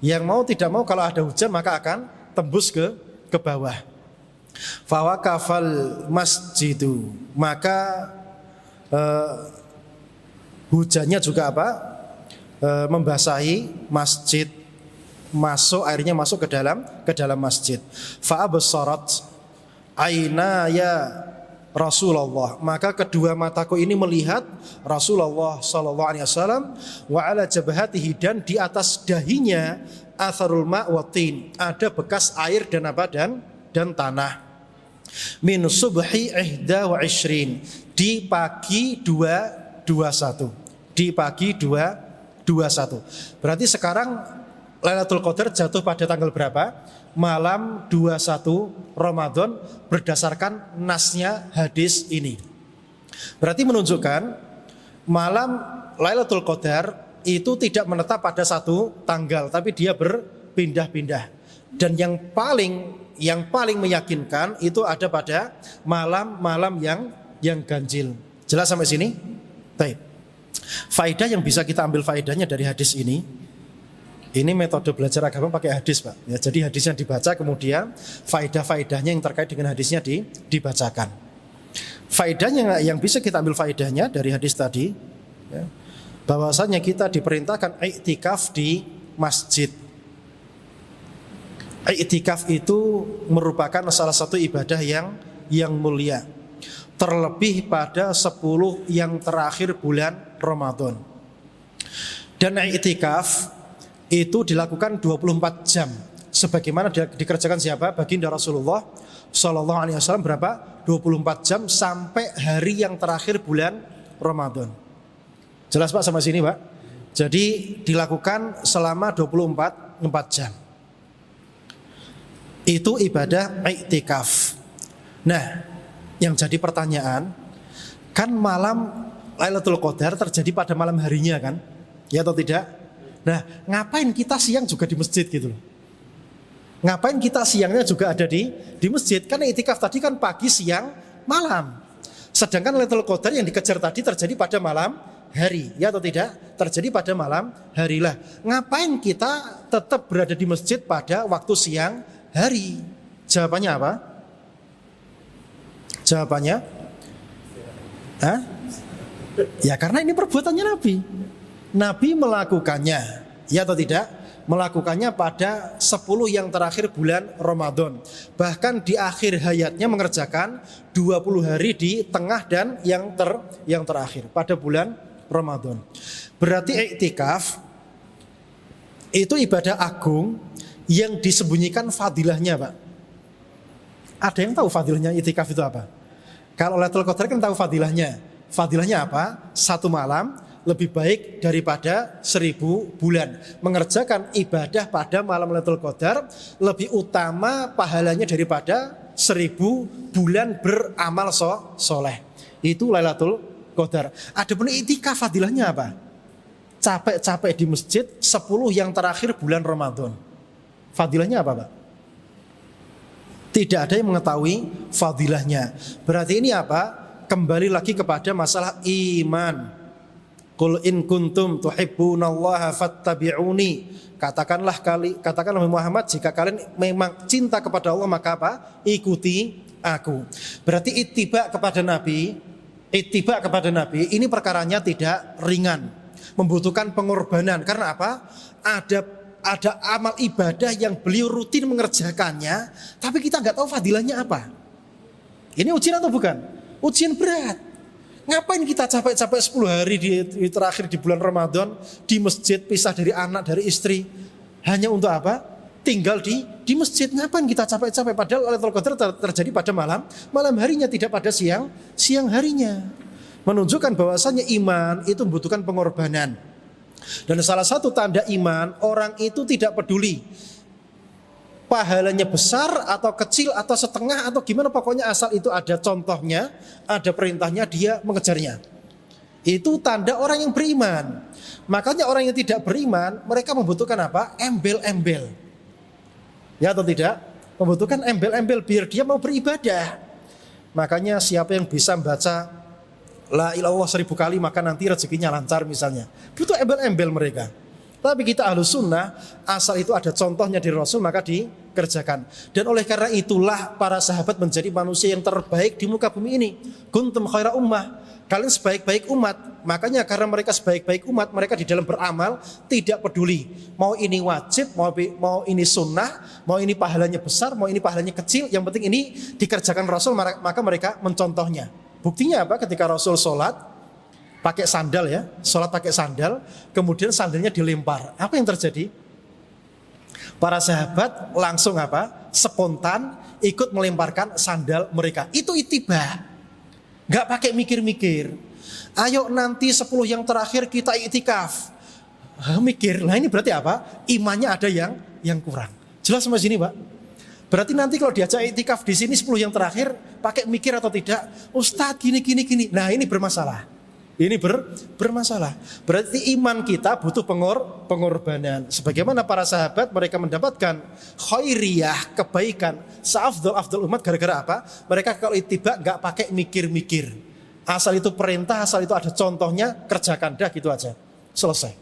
Yang mau tidak mau kalau ada hujan maka akan tembus ke bawah. Fawaqafal masjidu, maka hujannya juga apa? Membasahi masjid, airnya masuk ke dalam masjid. Fa absarat ainaya Rasulullah, maka kedua mataku ini melihat Rasulullah sallallahu alaihi wasallam, wa ala jabhatihi, dan di atas dahinya atharul ma' wa tin, ada bekas air dan apa, dan tanah. Min subhi ihda wa ishrin, di pagi 221, di pagi 221. Berarti sekarang Lailatul Qadar jatuh pada tanggal berapa? Malam 21 Ramadan berdasarkan nasnya hadis ini. Berarti menunjukkan malam Lailatul Qadar itu tidak menetap pada satu tanggal, tapi dia berpindah-pindah. Dan yang paling meyakinkan itu ada pada malam-malam yang ganjil. Jelas sampai sini? Baik. Faedah yang bisa kita ambil faedahnya dari hadis ini metode belajar agama pakai hadis, Pak. Ya, jadi hadisnya dibaca, kemudian faedah-faedahnya yang terkait dengan hadisnya dibacakan. Faedahnya yang bisa kita ambil faedahnya dari hadis tadi, ya, bahwasanya kita diperintahkan i'tikaf di masjid. I'tikaf itu merupakan salah satu ibadah yang mulia, terlebih pada 10 yang terakhir bulan Ramadan. Dan i'tikaf itu dilakukan 24 jam, sebagaimana dikerjakan siapa? Baginda Rasulullah sallallahu alaihi wasallam berapa? 24 jam sampai hari yang terakhir bulan Ramadan. Jelas Pak sama sini Pak? Jadi dilakukan selama 24 jam. Itu ibadah i'tikaf. Nah, yang jadi pertanyaan, kan malam Lailatul Qadar terjadi pada malam harinya kan? Ya atau tidak? Nah, ngapain kita siang juga di masjid gitu loh? Ngapain kita siangnya juga ada di masjid? Karena i'tikaf tadi kan pagi, siang, malam. Sedangkan Lailatul Qadar yang dikejar tadi terjadi pada malam hari, ya atau tidak? Terjadi pada malam hari lah. Ngapain kita tetap berada di masjid pada waktu siang hari? Jawabannya apa? Jawabannya? Hah? Ya karena ini perbuatannya Nabi. Nabi melakukannya, ya atau tidak? Melakukannya pada 10 yang terakhir bulan Ramadan. Bahkan di akhir hayatnya mengerjakan 20 hari di tengah dan yang terakhir pada bulan Ramadan. Berarti i'tikaf itu ibadah agung yang disembunyikan fadilahnya, Pak. Ada yang tahu fadilahnya i'tikaf itu apa? Kalau Lailatul Qadar kan tahu fadilahnya. Fadilahnya apa? 1 malam lebih baik daripada 1000 bulan. Mengerjakan ibadah pada malam Lailatul Qadar lebih utama pahalanya daripada 1000 bulan beramal soleh. Itu Lailatul Qadar. Adapun i'tikaf fadilahnya apa? Capek-capek di masjid 10 yang terakhir bulan Ramadan. Fadilahnya apa, Pak? Tidak ada yang mengetahui fadilahnya. Berarti ini apa? Kembali lagi kepada masalah iman. Qul in kuntum tuhibbunallaha fattabi'uni. Katakanlah Muhammad, jika kalian memang cinta kepada Allah maka apa? Ikuti aku. Berarti ittiba kepada Nabi ini perkaranya tidak ringan, membutuhkan pengorbanan. Karena apa? Ada amal ibadah yang beliau rutin mengerjakannya, tapi kita nggak tahu fadilahnya apa. Ini ujian atau bukan? Ujian berat. Ngapain kita capek-capek 10 hari di terakhir di bulan Ramadan di masjid, pisah dari anak, dari istri, hanya untuk apa? Tinggal di masjid. Ngapain kita capek-capek? Padahal Lailatul Qadar terjadi pada malam harinya, tidak pada siang harinya. Menunjukkan bahwasannya iman itu membutuhkan pengorbanan. Dan salah satu tanda iman, orang itu tidak peduli pahalanya besar atau kecil atau setengah atau gimana, pokoknya asal itu ada contohnya, ada perintahnya, dia mengejarnya. Itu tanda orang yang beriman. Makanya orang yang tidak beriman, mereka membutuhkan apa? Embel-embel. Ya atau tidak? Membutuhkan embel-embel biar dia mau beribadah. Makanya siapa yang bisa membaca la ilaha illallah 1000 kali maka nanti rezekinya lancar misalnya. Butuh embel-embel mereka. Tapi kita Ahlus Sunnah, asal itu ada contohnya dari Rasul maka dikerjakan. Dan oleh karena itulah para sahabat menjadi manusia yang terbaik di muka bumi ini. Kuntum khaira ummah. Kalian sebaik-baik umat. Makanya karena mereka sebaik-baik umat, mereka di dalam beramal tidak peduli. Mau ini wajib, mau ini sunnah, mau ini pahalanya besar, mau ini pahalanya kecil. Yang penting ini dikerjakan Rasul, maka mereka mencontohnya. Buktinya apa? Ketika Rasul sholat pakai sandal ya, sholat pakai sandal, kemudian sandalnya dilempar. Apa yang terjadi? Para sahabat langsung apa? Spontan ikut melemparkan sandal mereka. Itu itibah. Gak pakai mikir-mikir. Ayo nanti 10 yang terakhir kita iktikaf. Mikir. Nah ini berarti apa? Imannya ada yang kurang. Jelas sama sini, Pak? Berarti nanti kalau diajak iktikaf di sini 10 yang terakhir pakai mikir atau tidak? Ustadz gini. Nah ini bermasalah. Ini bermasalah. Berarti iman kita butuh pengorbanan. Sebagaimana para sahabat mereka mendapatkan khairiyah, kebaikan, seafdal umat gara-gara apa? Mereka kalau ittiba gak pakai mikir-mikir. Asal itu perintah, asal itu ada contohnya, kerjakan dah gitu aja. Selesai.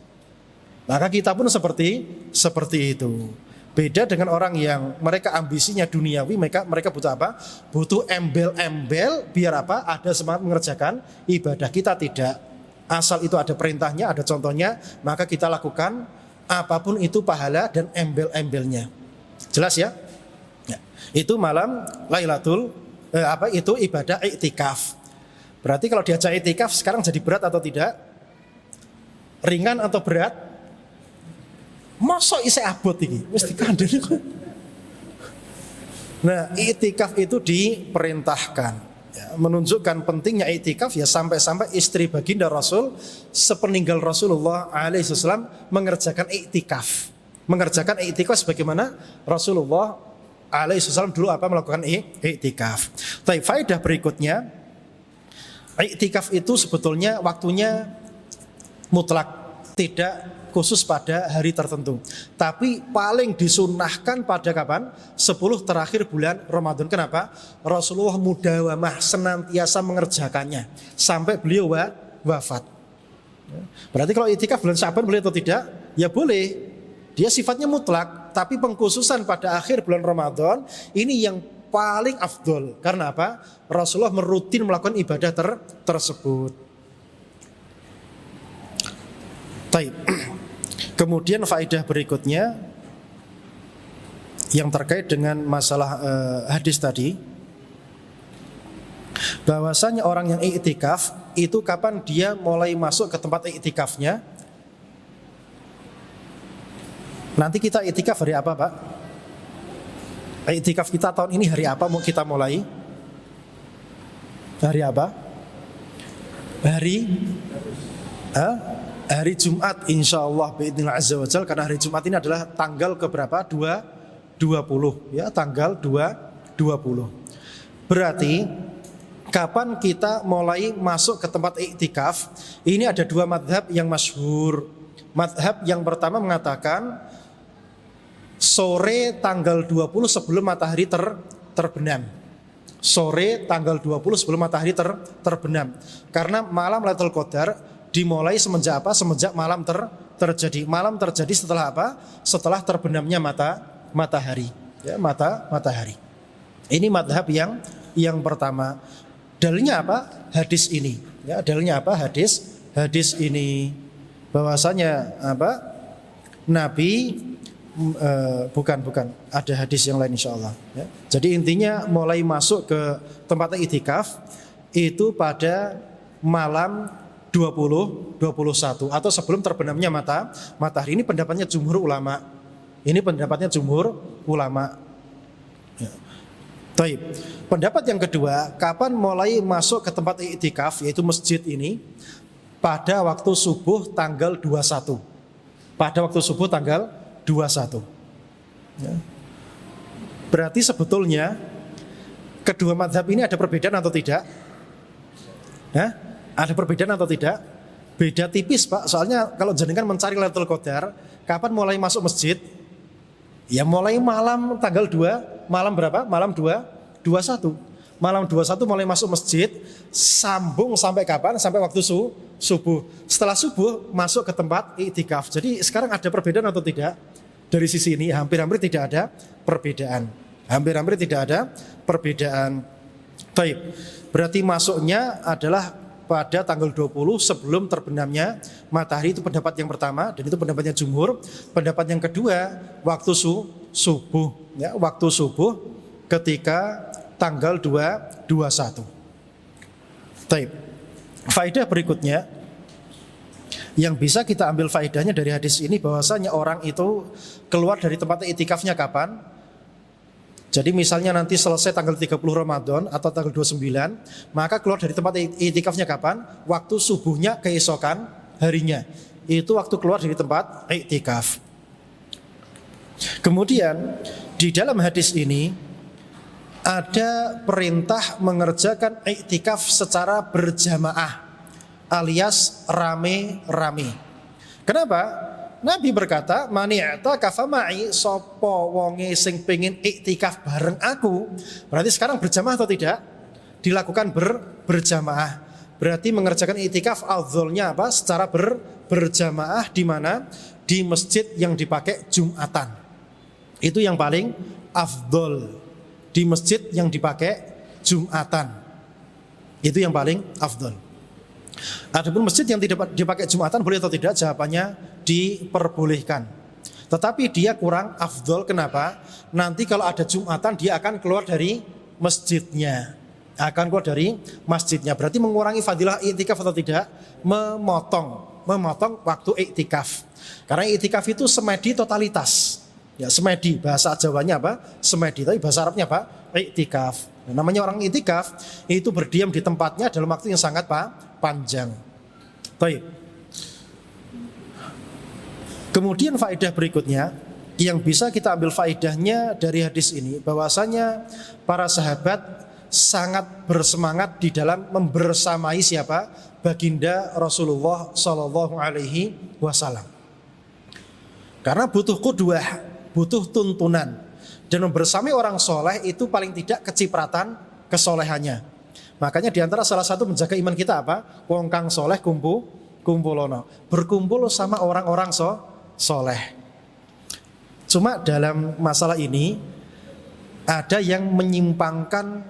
Maka kita pun seperti itu. Beda dengan orang yang mereka ambisinya duniawi, mereka butuh apa? Butuh embel-embel biar apa? Ada semangat mengerjakan ibadah. Kita tidak. Asal itu ada perintahnya, ada contohnya, maka kita lakukan apapun itu pahala dan embel-embelnya. Jelas ya? Ya. Itu malam Lailatul itu ibadah iktikaf. Berarti kalau diajak iktikaf sekarang jadi berat atau tidak? Ringan atau berat? Masa isih abot iki? Mesti kandhane kok. Nah, iktikaf itu diperintahkan. Ya, menunjukkan pentingnya iktikaf ya sampai-sampai istri baginda Rasul sepeninggal Rasulullah alaihi wasallam mengerjakan iktikaf. Mengerjakan iktikaf sebagaimana Rasulullah alaihi wasallam dulu apa melakukan iktikaf. Tapi faedah berikutnya, iktikaf itu sebetulnya waktunya mutlak, tidak khusus pada hari tertentu. Tapi paling disunnahkan pada kapan? 10 terakhir bulan Ramadan. Kenapa? Rasulullah mudawamah senantiasa mengerjakannya sampai beliau wafat. Berarti kalau iktikaf bulan Syaban boleh atau tidak? Ya boleh. Dia sifatnya mutlak, tapi pengkhususan pada akhir bulan Ramadan ini yang paling afdol. Karena apa? Rasulullah merutin melakukan ibadah tersebut. Baik. Kemudian faedah berikutnya yang terkait dengan masalah hadis tadi, bahwasanya orang yang iktikaf itu kapan dia mulai masuk ke tempat iktikafnya? Nanti kita iktikaf hari apa, Pak? Iktikaf kita tahun ini hari apa mau kita mulai? Hari apa? Hari Jumat insyaallah biidznillah azza wa jalla, karena hari Jumat ini adalah tanggal keberapa? 20 ya, tanggal 20. Berarti kapan kita mulai masuk ke tempat iktikaf? Ini ada 2 madhab yang masyhur. Madhab yang pertama mengatakan sore tanggal 20 sebelum matahari terbenam. Sore tanggal 20 sebelum matahari terbenam. Karena malam Lailatul Qadar dimulai semenjak apa? Semenjak malam terjadi. Malam terjadi setelah apa? Setelah terbenamnya matahari. Ya, matahari. Ini madhab yang pertama. Dalilnya apa? Hadis ini. Ya, dalilnya apa? Hadis ini. Bahwasanya apa? Nabi bukan. Ada hadis yang lain insyaallah. Ya. Jadi intinya mulai masuk ke tempat iktikaf itu pada malam 20, 21 atau sebelum terbenamnya matahari. Ini pendapatnya jumhur ulama. Ya. Taib. Pendapat yang kedua, kapan mulai masuk ke tempat iktikaf yaitu masjid ini? Pada waktu subuh tanggal 21. Pada waktu subuh tanggal 21. Ya. Berarti sebetulnya kedua mazhab ini ada perbedaan atau tidak? Ada perbedaan atau tidak? Beda tipis, Pak. Soalnya kalau jenengan mencari Lailatul Qadar, kapan mulai masuk masjid? Ya mulai malam tanggal 2, malam berapa? Malam 21. malam 21 mulai masuk masjid, sambung sampai kapan? Sampai waktu subuh. Setelah subuh masuk ke tempat iktikaf. Jadi sekarang ada perbedaan atau tidak? Dari sisi ini hampir-hampir tidak ada perbedaan. Hampir-hampir tidak ada perbedaan. Baik. Berarti masuknya adalah pada tanggal 20 sebelum terbenamnya matahari, itu pendapat yang pertama dan itu pendapatnya jumhur. Pendapat yang kedua waktu subuh ya, waktu subuh ketika tanggal 21. Baik. Faedah berikutnya yang bisa kita ambil faedahnya dari hadis ini bahwasanya orang itu keluar dari tempat iktikafnya kapan? Jadi misalnya nanti selesai tanggal 30 Ramadan atau tanggal 29, maka keluar dari tempat iktikafnya kapan? Waktu subuhnya keesokan harinya. Itu waktu keluar dari tempat iktikaf. Kemudian di dalam hadis ini ada perintah mengerjakan iktikaf secara berjamaah alias rame-rame. Kenapa? Nabi berkata, "Mani i'takafa ma'i, sapa wonge sing pengin iktikaf bareng aku." Berarti sekarang berjamaah atau tidak? Dilakukan berjamaah. Berarti mengerjakan iktikaf afdhalnya apa? Secara berjamaah di mana? Di masjid yang dipakai Jumatan. Itu yang paling afdhal. Di masjid yang dipakai Jumatan. Itu yang paling afdhal. Adapun masjid yang tidak dipakai Jumatan boleh atau tidak? Jawabannya diperbolehkan. Tetapi dia kurang afdol. Kenapa? Nanti kalau ada Jumatan dia akan keluar dari masjidnya. Akan keluar dari masjidnya. Berarti mengurangi fadilah iktikaf atau tidak? Memotong waktu iktikaf. Karena iktikaf itu semedi totalitas. Ya, semedi, bahasa Jawanya apa? Semedi, tapi bahasa Arabnya apa? Iktikaf. Nah, namanya orang iktikaf itu berdiam di tempatnya dalam waktu yang sangat panjang. Baik. Kemudian faedah berikutnya yang bisa kita ambil faedahnya dari hadis ini bahwasanya para sahabat sangat bersemangat di dalam membersamai siapa? Baginda Rasulullah Shallallahu Alaihi Wasallam. Karena butuh qudwah, butuh tuntunan, dan membersamai orang soleh itu paling tidak kecipratan kesolehannya. Makanya diantara salah satu menjaga iman kita apa? Wong kang soleh kumpulono, berkumpul sama orang-orang soleh. Cuma dalam masalah ini ada yang menyimpangkan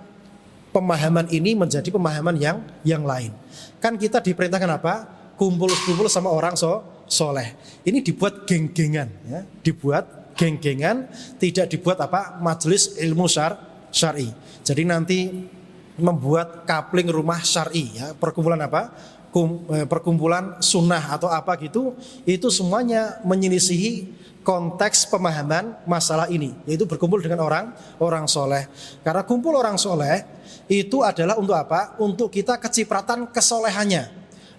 pemahaman ini menjadi pemahaman yang lain. Kan kita diperintahkan apa? Kumpul-kumpul sama orang soleh. Ini dibuat geng-gengan, ya. Dibuat geng-gengan, tidak dibuat apa? Majelis ilmu syar'i. Jadi nanti membuat kapling rumah syar'i, ya. Perkumpulan apa? Perkumpulan sunnah atau apa gitu, itu semuanya menyelisihi konteks pemahaman masalah ini, yaitu berkumpul dengan orang soleh. Karena kumpul orang soleh itu adalah untuk apa? Untuk kita kecipratan kesolehannya.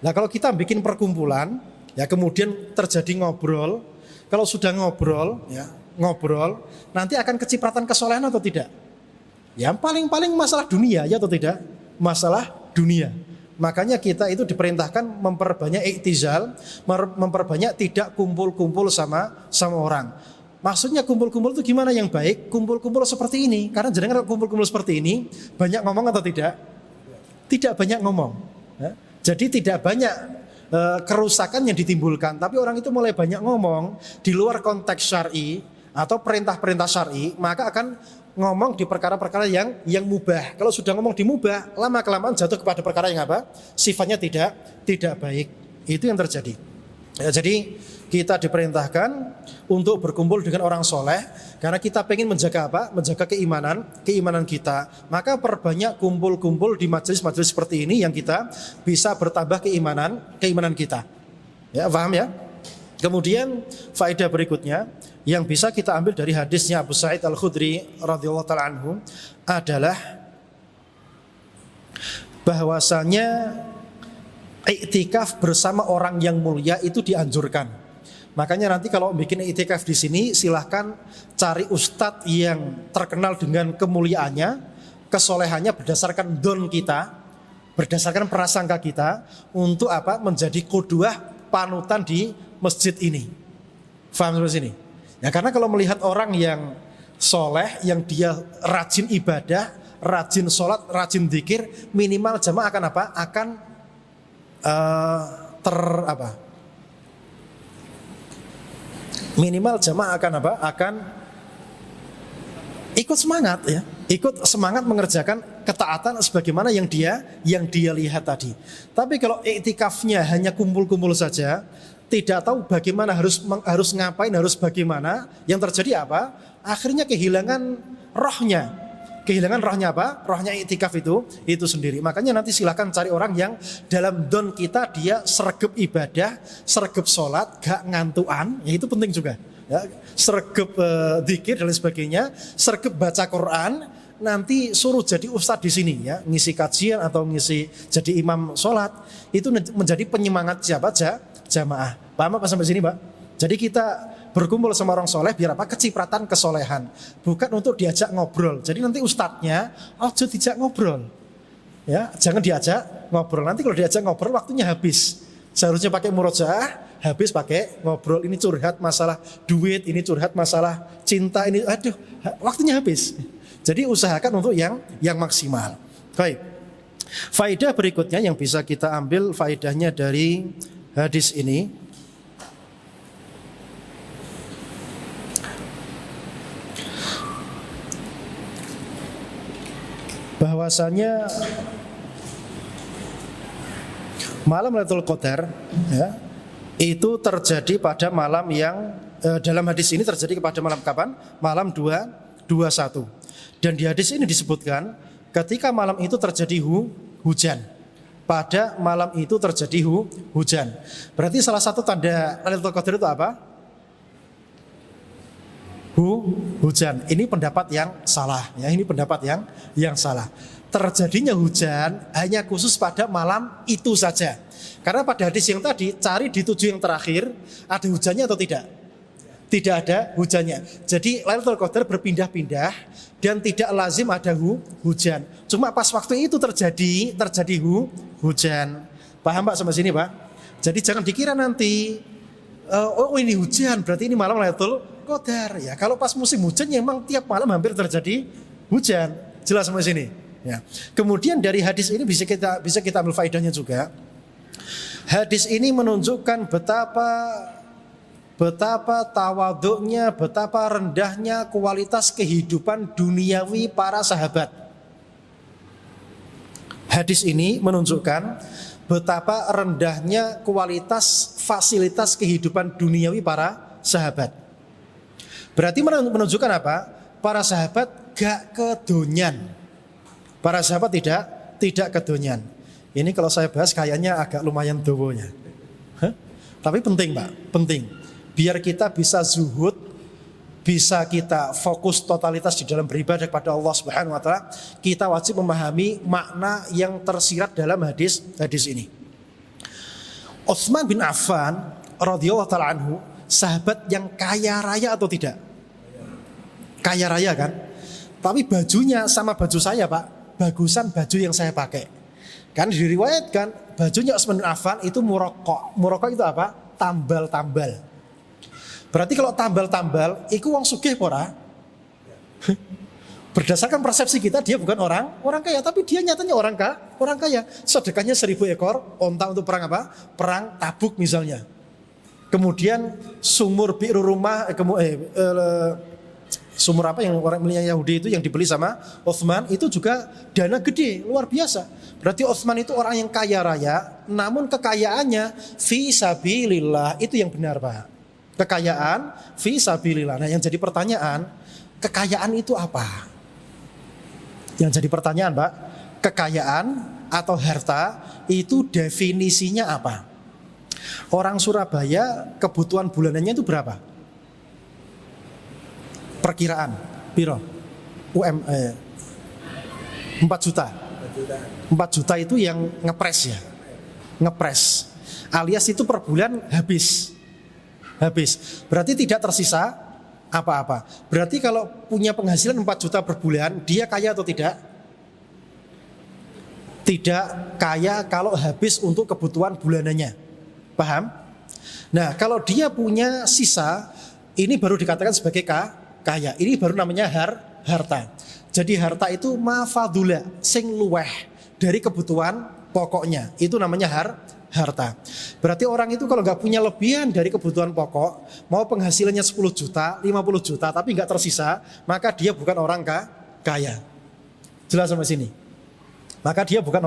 Nah kalau kita bikin perkumpulan, ya kemudian terjadi ngobrol, kalau sudah ngobrol, nanti akan kecipratan kesolehan atau tidak? Ya paling-paling masalah dunia, ya atau tidak? Masalah dunia. Makanya kita itu diperintahkan memperbanyak iktizal, memperbanyak tidak kumpul-kumpul sama orang. Maksudnya kumpul-kumpul itu gimana yang baik? Kumpul-kumpul seperti ini. Karena jangan kumpul-kumpul seperti ini, banyak ngomong atau tidak? Tidak banyak ngomong. Ya. Jadi tidak banyak kerusakan yang ditimbulkan. Tapi orang itu mulai banyak ngomong di luar konteks syar'i atau perintah-perintah syar'i, maka akan ngomong di perkara-perkara yang mubah. Kalau sudah ngomong di mubah, lama-kelamaan jatuh kepada perkara yang apa? Sifatnya tidak baik. Itu yang terjadi. Ya, jadi kita diperintahkan untuk berkumpul dengan orang soleh karena kita pengen menjaga apa? Menjaga keimanan kita. Maka perbanyak kumpul-kumpul di majelis-majelis seperti ini yang kita bisa bertambah keimanan kita. Ya, paham ya? Kemudian faedah berikutnya yang bisa kita ambil dari hadisnya Abu Sa'id Al-Khudri radhiyallahu ta'ala anhu adalah bahwasanya iktikaf bersama orang yang mulia itu dianjurkan. Makanya nanti kalau bikin iktikaf di sini silahkan cari ustadz yang terkenal dengan kemuliaannya, kesolehannya berdasarkan don kita, berdasarkan prasangka kita untuk apa? Menjadi qudwah panutan di masjid ini. Faham sampai sini? Ya karena kalau melihat orang yang soleh, yang dia rajin ibadah, rajin sholat, rajin zikir, minimal jamaah akan apa? Akan minimal jamaah akan apa? Akan ikut semangat ya, ikut semangat mengerjakan ketaatan sebagaimana yang dia lihat tadi. Tapi kalau iktikafnya hanya kumpul-kumpul saja, tidak tahu bagaimana harus ngapain, harus bagaimana, yang terjadi apa? Akhirnya kehilangan rohnya. Kehilangan rohnya apa? Rohnya iktikaf itu sendiri. Makanya nanti silahkan cari orang yang dalam don kita dia sregep ibadah, sregep sholat, gak ngantuan, ya itu penting juga. Ya, sregep dzikir dan lain sebagainya, sregep baca Quran, nanti suruh jadi ustadz di sini ya, ngisi kajian atau ngisi jadi imam sholat, itu menjadi penyemangat siapa aja jamaah. Paham apa sampai sini, Pak? Jadi kita berkumpul sama orang soleh biar apa? Kecipratan kesolehan, bukan untuk diajak ngobrol. Jadi nanti ustadznya dijak ngobrol, ya jangan diajak ngobrol. Nanti kalau diajak ngobrol waktunya habis. Seharusnya pakai murojaah, habis pakai ngobrol. Ini curhat masalah duit, ini curhat masalah cinta, ini aduh waktunya habis. Jadi usahakan untuk yang maksimal. Baik. Faedah berikutnya yang bisa kita ambil faedahnya dari hadis ini, bahwasanya malam Lailatul Qadar ya, itu terjadi pada malam yang dalam hadis ini terjadi pada malam kapan? Malam 21. Dan di hadis ini disebutkan ketika malam itu terjadi hujan. Pada malam itu terjadi hujan. Berarti salah satu tanda Lailatul Qadar itu apa? Hujan. Ini pendapat yang salah ya, ini pendapat yang salah. Terjadinya hujan hanya khusus pada malam itu saja. Karena pada hadis yang tadi cari di 7 yang terakhir ada hujannya atau tidak? Tidak ada hujannya. Jadi Lailatul Qadar berpindah-pindah dan tidak lazim ada hujan. Cuma pas waktu itu terjadi hujan. Paham Pak sampai sini Pak? Jadi jangan dikira nanti oh ini hujan berarti ini malam Lailatul Qadar ya. Kalau pas musim hujan ya memang tiap malam hampir terjadi hujan. Jelas sampai sini ya. Kemudian dari hadis ini bisa kita ambil faedahnya juga. Hadis ini menunjukkan betapa tawaduknya, betapa rendahnya kualitas kehidupan duniawi para sahabat. Hadis ini menunjukkan betapa rendahnya kualitas fasilitas kehidupan duniawi para sahabat. Berarti menunjukkan apa? Para sahabat gak kedonyan. Para sahabat tidak kedonyan. Ini kalau saya bahas kayaknya agak lumayan dowonya. Tapi penting Pak, penting. Biar kita bisa zuhud, bisa kita fokus totalitas di dalam beribadah kepada Allah Subhanahu wa taala, kita wajib memahami makna yang tersirat dalam hadis ini. Utsman bin Affan radhiyallahu taala anhu, sahabat yang kaya raya atau tidak? Kaya raya kan? Tapi bajunya sama baju saya Pak, bagusan baju yang saya pakai. Kan diriwayatkan bajunya Utsman bin Affan itu murokok. Murokok itu apa? Tambal-tambal. Berarti kalau tambal-tambal iku wong sugih ora? Berdasarkan persepsi kita dia bukan orang kaya, tapi dia nyatanya orang kaya. Sedekahnya 1000 ekor onta untuk perang apa? Perang Tabuk misalnya. Kemudian sumur biru rumah sumur apa yang orang milik Yahudi itu yang dibeli sama Utsman itu juga dana gede, luar biasa. Berarti Utsman itu orang yang kaya raya, namun kekayaannya fi sabilillah, itu yang benar Pak. Kekayaan fi sabilillah. Nah, yang jadi pertanyaan, kekayaan itu apa? Yang jadi pertanyaan, Pak, kekayaan atau harta itu definisinya apa? Orang Surabaya kebutuhan bulanannya itu berapa? Perkiraan piro? 4 juta. 4 juta itu yang ngepres ya. Ngepres. Alias itu per bulan habis. Berarti tidak tersisa apa-apa. Berarti kalau punya penghasilan 4 juta per bulan, dia kaya atau tidak? Tidak kaya kalau habis untuk kebutuhan bulanannya. Paham? Nah, kalau dia punya sisa, ini baru dikatakan sebagai kaya. Ini baru namanya harta. Jadi harta itu mafadula, sing luweh dari kebutuhan pokoknya. Itu namanya harta. Berarti orang itu kalau nggak punya lebihan dari kebutuhan pokok, mau penghasilannya 10 juta, 50 juta, tapi nggak tersisa, maka dia bukan orang kaya. Jelas sampai sini? Maka dia bukan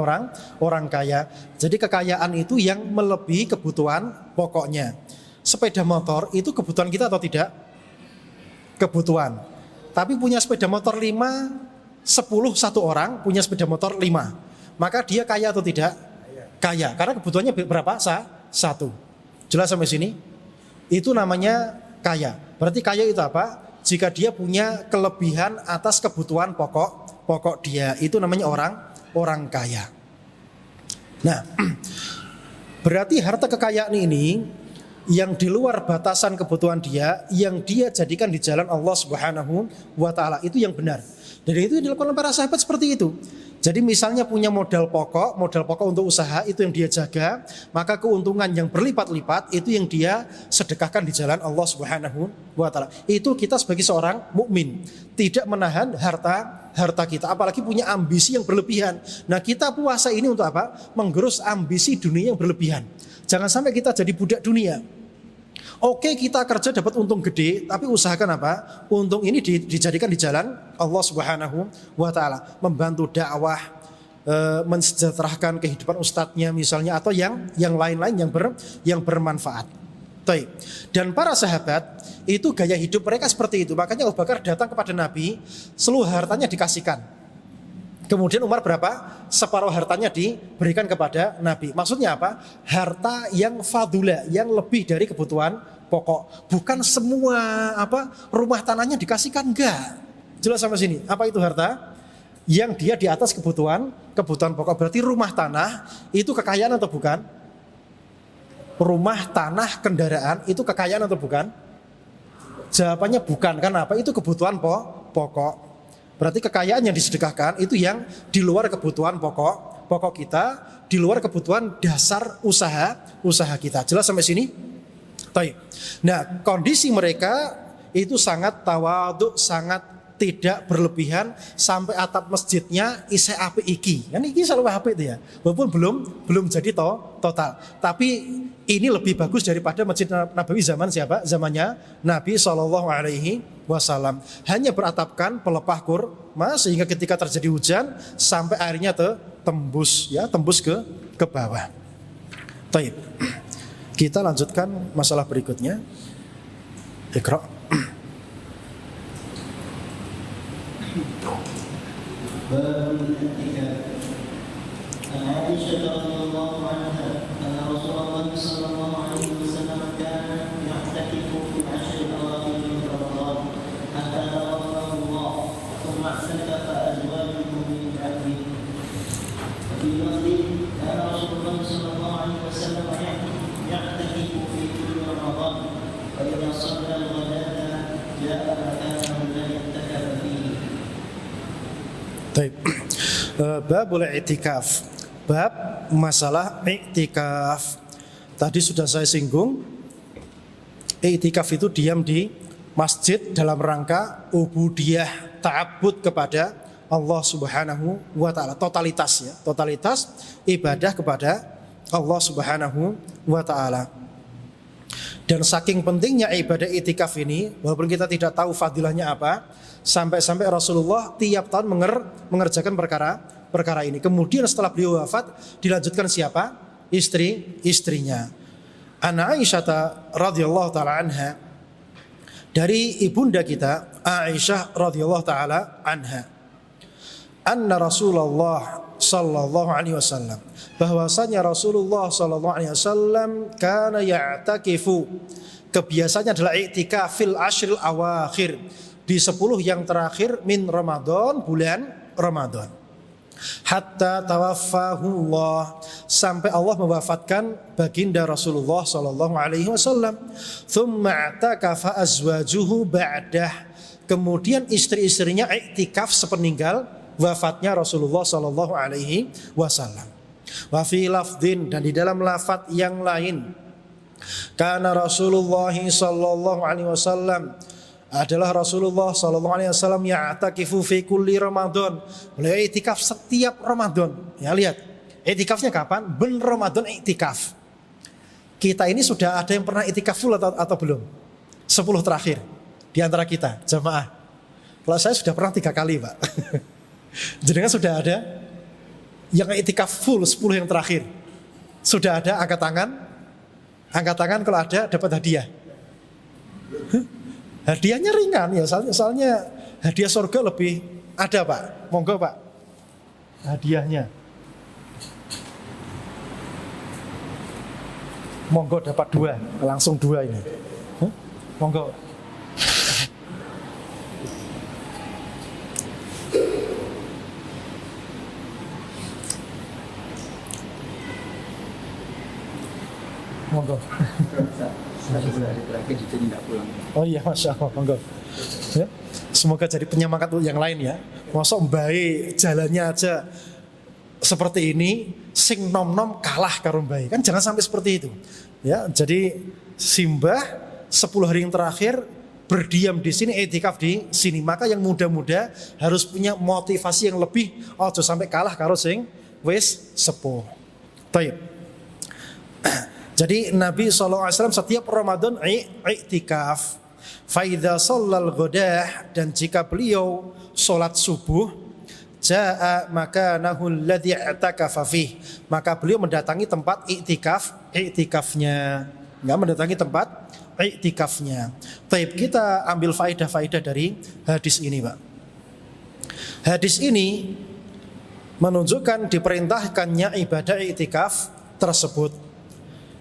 orang kaya. Jadi kekayaan itu yang melebihi kebutuhan pokoknya. Sepeda motor itu kebutuhan kita atau tidak? Kebutuhan. Tapi punya sepeda motor 5, 10 satu orang punya sepeda motor 5. Maka dia kaya atau tidak? Kaya. Karena kebutuhannya berapa? Satu. Jelas sampai sini? Itu namanya kaya. Berarti kaya itu apa? Jika dia punya kelebihan atas kebutuhan pokok dia, itu namanya orang kaya. Nah, berarti harta kekayaan ini yang di luar batasan kebutuhan dia, yang dia jadikan di jalan Allah Subhanahu wa taala, itu yang benar. Dan itu dilakukan oleh para sahabat seperti itu. Jadi misalnya punya modal pokok untuk usaha, itu yang dia jaga, maka keuntungan yang berlipat-lipat itu yang dia sedekahkan di jalan Allah Subhanahu wa taala. Itu kita sebagai seorang mukmin tidak menahan harta kita, apalagi punya ambisi yang berlebihan. Nah, kita puasa ini untuk apa? Menggerus ambisi dunia yang berlebihan. Jangan sampai kita jadi budak dunia. Oke, kita kerja dapat untung gede, tapi usahakan apa? Untung ini dijadikan di jalan Allah Subhanahu wa taala, membantu dakwah, mensejahterakan kehidupan ustadznya misalnya, atau yang lain-lain yang bermanfaat. Dan para sahabat itu gaya hidup mereka seperti itu. Makanya Abu Bakar datang kepada Nabi, seluruh hartanya dikasihkan. Kemudian Umar berapa? Separuh hartanya diberikan kepada Nabi. Maksudnya apa? Harta yang fadula, yang lebih dari kebutuhan pokok. Bukan semua rumah tanahnya dikasihkan, enggak. Jelas sampai sini. Apa itu harta? Yang dia di atas kebutuhan pokok. Berarti rumah tanah itu kekayaan atau bukan? Rumah tanah, kendaraan itu kekayaan atau bukan? Jawabannya bukan. Kenapa? Itu kebutuhan pokok. Berarti kekayaan yang disedekahkan itu yang di luar kebutuhan pokok kita, di luar kebutuhan dasar usaha kita. Jelas sampai sini? Baik. Nah, kondisi mereka itu sangat tawadhu, sangat tidak berlebihan, sampai atap masjidnya isih apik iki. Kan iki selalu apik itu ya. Walaupun belum jadi total. Tapi ini lebih bagus daripada Masjid Nabawi zaman siapa? Zamannya Nabi SAW. Hanya beratapkan pelepah kurma, sehingga ketika terjadi hujan sampai airnya tembus ke bawah. Baik. Kita lanjutkan masalah berikutnya. Iqra. باب الاعتكاف. عن عائشة رضي الله عنها أن رسول الله صلى الله عليه وسلم كان يعتكف في العشر الأواخر من رمضان حتى توفاه الله، ثم اعتكف أزواجه من بعده. وفي لفظ كان رسول الله صلى الله عليه وسلم يعتكف في كل رمضان، فإذا صلى الغداة جاء مكانه الذي اعتكف فيه. Babul i'tikaf. Bab masalah i'tikaf. Tadi sudah saya singgung, i'tikaf itu diam di masjid dalam rangka ubudiyah, ta'abbud kepada Allah Subhanahu wa taala. Totalitas ibadah kepada Allah Subhanahu wa taala. Dan saking pentingnya ibadah i'tikaf ini, walaupun kita tidak tahu fadilahnya apa, sampai Rasulullah tiap tahun mengerjakan perkara ini. Kemudian setelah beliau wafat, dilanjutkan siapa? Istrinya. Ana Aisyah radhiyallahu taala anha, dari ibunda kita Aisyah radhiyallahu taala anha, anna Rasulullah sallallahu alaihi wasallam, bahwasanya Rasulullah sallallahu alaihi wasallam kana ya'takifu, kebiasaannya adalah i'tikaf fil ashril awakhir, di 10 yang terakhir min Ramadan, bulan Ramadan. Hatta tawaffahullah, sampai Allah mewafatkan baginda Rasulullah sallallahu alaihi wasallam. Tsumma i'takafa azwajuhu ba'dah, kemudian istri-istrinya i'tikaf sepeninggal wafatnya Rasulullah sallallahu alaihi wasallam. Wa fi lafdhin, dan di dalam lafaz yang lain, kana Rasulullah sallallahu alaihi wasallam adalah Rasulullah SAW ya'takifu fi kulli Ramadan. Beliau i'tikaf setiap Ramadan. Ya lihat, i'tikafnya kapan? Ben Ramadan i'tikaf. Kita ini sudah ada yang pernah i'tikaf full atau belum? 10 terakhir di antara kita, jamaah. Kalau saya sudah pernah 3 kali, Pak. Jadi kan sudah ada yang i'tikaf full 10 yang terakhir. Sudah ada, angkat tangan. Angkat tangan kalau ada, dapat hadiah. Hadiahnya ringan ya, soalnya hadiah surga lebih ada, Pak. Monggo, Pak. Hadiahnya. Monggo dapat 2, langsung 2 ini. Monggo. Monggo. Oh iya, Masya Allah, monggo. Ya. Semoga jadi penyemangat untuk yang lain ya. Masa mbae jalannya aja seperti ini, sing nom-nom kalah karo mbae. Kan jangan sampai seperti itu. Ya, jadi simbah 10 hari yang terakhir berdiam di sini, i'tikaf di sini. Maka yang muda-muda harus punya motivasi yang lebih, ojo sampai kalah karo sing wis sepuh. Baik. Jadi Nabi SAW setiap Ramadan i'tikaf. Faidha shallal ghadah, dan jika beliau sholat subuh, jaa makanahu alladhi i'takafa fih, maka beliau mendatangi tempat i'tikafnya. Enggak mendatangi tempat i'tikafnya. Baik, kita ambil faedah-faedah dari hadis ini, Pak. Hadis ini menunjukkan diperintahkannya ibadah i'tikaf tersebut.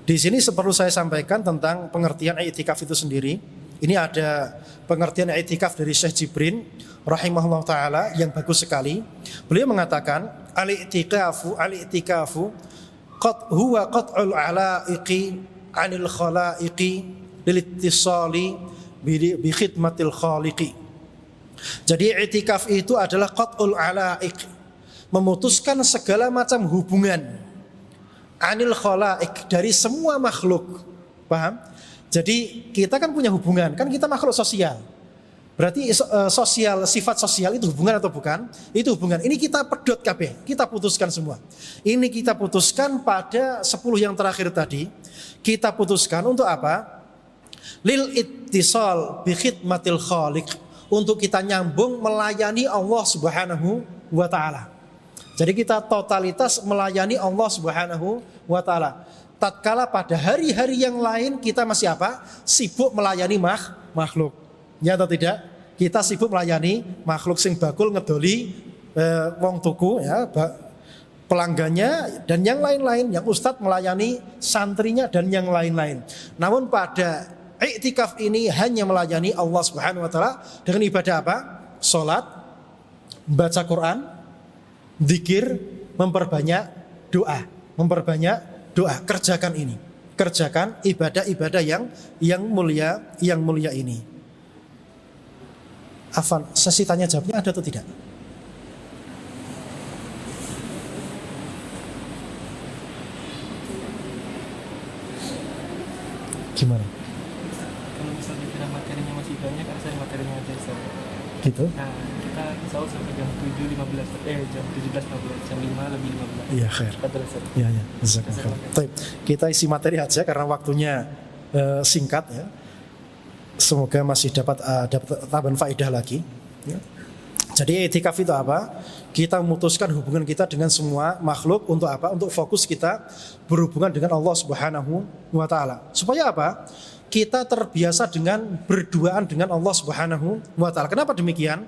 Di sini perlu saya sampaikan tentang pengertian i'tikaf itu sendiri. Ini ada pengertian i'tikaf dari Syekh Jibrin rahimahullah taala yang bagus sekali. Beliau mengatakan al-i'tikafu qad huwa qat'ul alaiqi 'anil khalaiqi lil-ittisali bi khidmatil khaliqi. Jadi i'tikaf itu adalah qat'ul alaiq, memutuskan segala macam hubungan anil khalaik, dari semua makhluk. Paham? Jadi kita kan punya hubungan, kan kita makhluk sosial. Berarti sosial, sifat sosial itu hubungan atau bukan? Itu hubungan. Ini kita pedot kabeh, kita putuskan semua. Ini kita putuskan pada 10 yang terakhir tadi. Kita putuskan untuk apa? Lil ittisal bi khidmatil khaliq, untuk kita nyambung melayani Allah Subhanahu wa taala. Jadi kita totalitas melayani Allah Subhanahu wa taala. Tatkala pada hari-hari yang lain kita masih apa? Sibuk melayani makhluk. Ya atau tidak? Kita sibuk melayani makhluk sing bakul ngedoli wong tuku ya, pelanggannya dan yang lain-lain, yang ustadz melayani santrinya dan yang lain-lain. Namun pada i'tikaf ini hanya melayani Allah Subhanahu wa taala dengan ibadah apa? Salat, baca Quran, zikir, memperbanyak doa. Kerjakan ini. Kerjakan ibadah-ibadah yang mulia ini. Afan, sesi tanya jawabnya ada atau tidak? Gimana? Kalau misalnya kira materinya masih banyak, karena saya materinya aja Gitu? Nah, kita sahur sampai jam 7.15, jam 17.15, jam 5 lebih 15. Iya, khair. Iya, jazakallah. Baik, kita isi materi aja karena waktunya singkat ya. Semoga masih dapat tambahan faedah lagi. Ya. Jadi i'tikaf itu apa? Kita memutuskan hubungan kita dengan semua makhluk untuk apa? Untuk fokus kita berhubungan dengan Allah Subhanahu wa taala. Supaya apa? Kita terbiasa dengan berduaan dengan Allah Subhanahu wa taala. Kenapa demikian?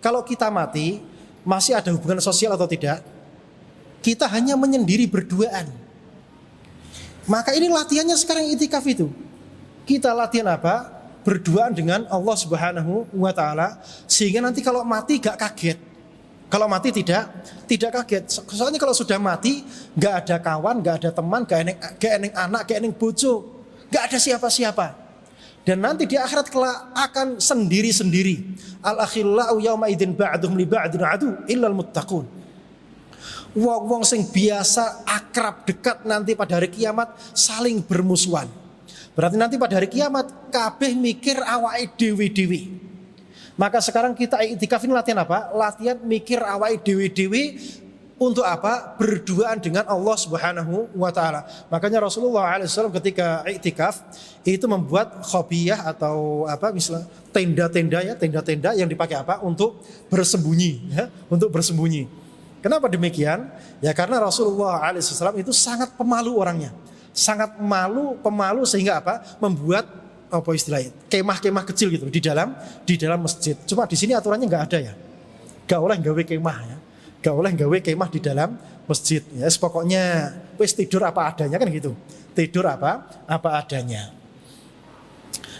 Kalau kita mati, masih ada hubungan sosial atau tidak? Kita hanya menyendiri berduaan. Maka ini latihannya sekarang i'tikaf itu. Kita latihan apa? Berduaan dengan Allah Subhanahu wa taala, sehingga nanti kalau mati gak kaget. Kalau mati tidak kaget. Soalnya kalau sudah mati gak ada kawan, gak ada teman, gak eneng anak, gak eneng bojo, gak ada siapa-siapa. Dan nanti di akhirat kelak akan sendiri-sendiri. Al-akhillau yauma idzin ba'duhum li ba'din adu illal muttaqun. Wong sing biasa akrab dekat nanti pada hari kiamat saling bermusuhan. Berarti nanti pada hari kiamat kabeh mikir awake dewi-dewi. Maka sekarang kita iktikaf ini latihan apa? Latihan mikir awake dewi-dewi untuk apa? Berduaan dengan Allah Subhanahu wa taala. Makanya Rasulullah SAW ketika iktikaf itu membuat khobiyah atau apa misalnya tenda-tenda yang dipakai apa? Untuk bersembunyi, ya, untuk bersembunyi. Kenapa demikian? Ya karena Rasulullah SAW itu sangat pemalu orangnya. Sangat pemalu sehingga apa? Membuat apa istilahnya? Kemah-kemah kecil gitu di dalam masjid. Cuma di sini aturannya nggak ada ya. Nggak oleh gawe kemah ya. Nggak oleh gawe kemah di dalam masjid. Ya, pokoknya wis tidur apa adanya kan gitu. Tidur apa adanya.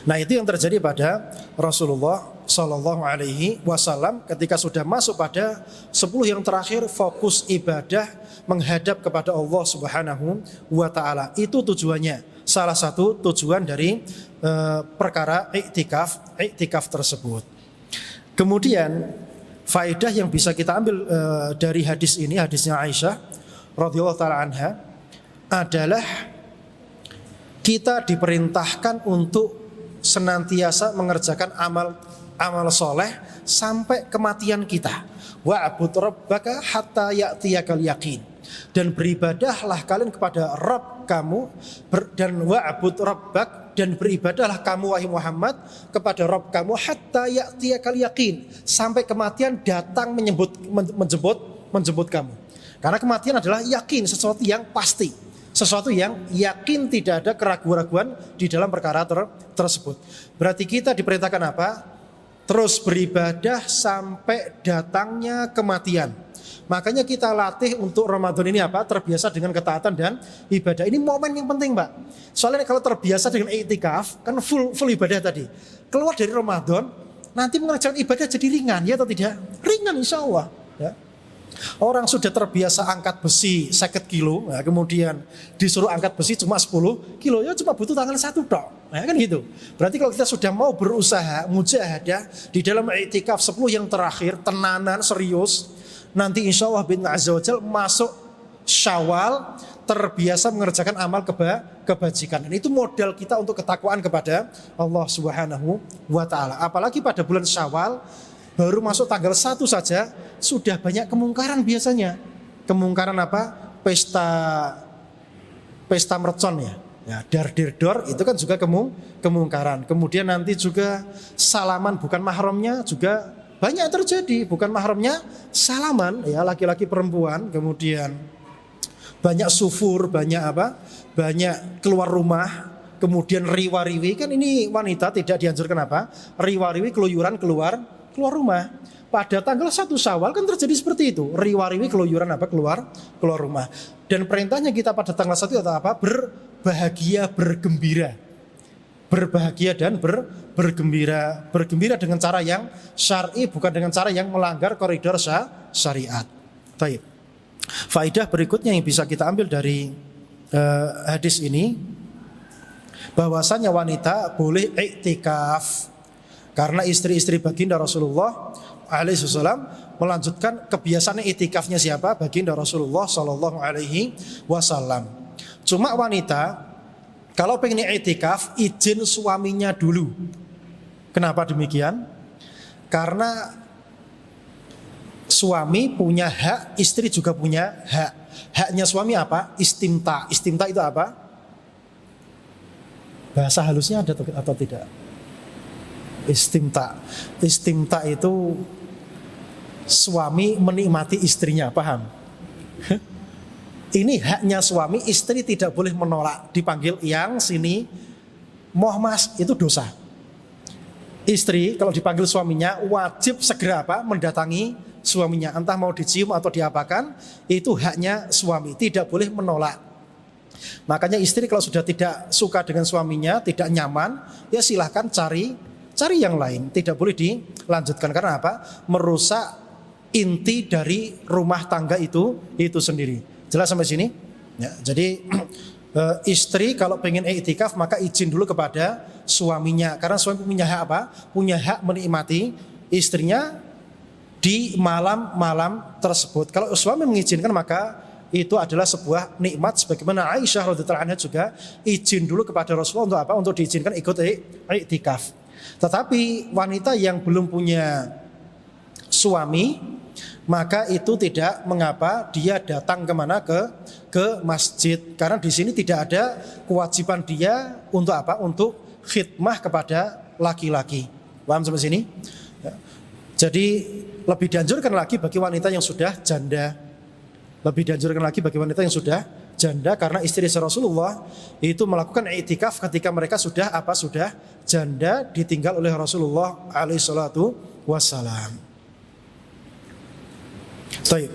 Nah itu yang terjadi pada Rasulullah Sallallahu Alaihi Wasallam ketika sudah masuk pada 10 yang terakhir fokus ibadah menghadap kepada Allah Subhanahu wa taala. Itu tujuannya. Salah satu tujuan dari perkara iktikaf tersebut. Kemudian faedah yang bisa kita ambil dari hadis ini, hadisnya Aisyah radhiyallahu taala anha adalah kita diperintahkan untuk senantiasa mengerjakan amal soleh sampai kematian kita. Wa'bud rabbaka hatta ya'tiyakal yaqin. Dan beribadahlah kalian kepada Rabb kamu dan wa'bud rabbak, dan beribadahlah kamu wahai Muhammad kepada Rabb kamu hatta ya'tiyakal yaqin, sampai kematian datang menjemput kamu. Karena kematian adalah yakin, sesuatu yang pasti, sesuatu yang yakin, tidak ada keraguan-raguan di dalam perkara tersebut. Berarti kita diperintahkan apa? Terus beribadah sampai datangnya kematian. Makanya kita latih untuk Ramadan ini apa? Terbiasa dengan ketaatan dan ibadah. Ini momen yang penting, Pak. Soalnya kalau terbiasa dengan iktikaf, kan full ibadah tadi. Keluar dari Ramadan, nanti mengerjakan ibadah jadi ringan, ya atau tidak? Ringan insya Allah. Ya. Orang sudah terbiasa angkat besi 50 kilo, ya, kemudian disuruh angkat besi cuma 10 kilo, ya cuma butuh tangan satu tok. Ya, kan gitu. Berarti kalau kita sudah mau berusaha, mujahadah di dalam iktikaf 10 yang terakhir, tenanan, serius, nanti insya Allah bin Azza wa Jal masuk Syawal terbiasa mengerjakan amal kebajikan. Dan itu modal kita untuk ketakwaan kepada Allah Subhanahu wa taala. Apalagi pada bulan Syawal baru masuk tanggal 1 saja sudah banyak kemungkaran biasanya. Kemungkaran apa? Pesta mercon ya. Ya, dar-dir-dor itu kan juga kemungkaran. Kemudian nanti juga salaman bukan mahramnya juga banyak terjadi, bukan mahramnya salaman ya, laki-laki perempuan. Kemudian banyak sufur, banyak apa? Banyak keluar rumah. Kemudian riwa-riwi, kan ini wanita tidak dianjurkan apa? Riwa-riwi keluyuran keluar rumah. Pada tanggal 1 Syawal kan terjadi seperti itu. Riwa-riwi keluyuran apa? Keluar rumah. Dan perintahnya kita pada tanggal 1 atau apa? Berbahagia, bergembira. Berbahagia dan bergembira. Bergembira dengan cara yang syar'i, bukan dengan cara yang melanggar koridor syariat. Baik. Faedah berikutnya yang bisa kita ambil dari hadis ini, bahwasanya wanita boleh iktikaf karena istri-istri baginda Rasulullah alaihissalam melanjutkan kebiasaan iktikafnya siapa? Baginda Rasulullah sallallahu alaihi wasallam. Cuma wanita kalau pengen iktikaf izin suaminya dulu. Kenapa demikian? Karena suami punya hak, istri juga punya hak. Haknya suami apa? Istimta. Istimta itu apa? Bahasa halusnya ada atau tidak? Istimta. Istimta itu suami menikmati istrinya, paham? Ini haknya suami, istri tidak boleh menolak. Dipanggil yang sini, moh mas, itu dosa. Istri kalau dipanggil suaminya wajib segera apa? Mendatangi suaminya, entah mau dicium atau diapakan, itu haknya suami, tidak boleh menolak. Makanya istri kalau sudah tidak suka dengan suaminya, tidak nyaman, ya silahkan cari yang lain, tidak boleh dilanjutkan. Karena apa? Merusak inti dari rumah tangga itu sendiri. Jelas sampai sini? Ya, jadi istri kalau pengen iktikaf maka izin dulu kepada suaminya, karena suami punya hak apa? Punya hak menikmati istrinya di malam-malam tersebut. Kalau suami mengizinkan maka itu adalah sebuah nikmat, sebagaimana Aisyah radhiyallahu anha juga izin dulu kepada Rasulullah untuk apa? Untuk diizinkan ikut iktikaf. Tetapi wanita yang belum punya suami, maka itu tidak mengapa dia datang kemana, ke masjid, karena di sini tidak ada kewajiban dia untuk apa? Untuk khidmah kepada laki-laki. Paham sampai sini? Ya. Jadi lebih dianjurkan lagi bagi wanita yang sudah janda. Lebih dianjurkan lagi bagi wanita yang sudah janda, karena istri Rasulullah itu melakukan i'tikaf ketika mereka sudah janda, ditinggal oleh Rasulullah alaihi salatu wassalam. Baik.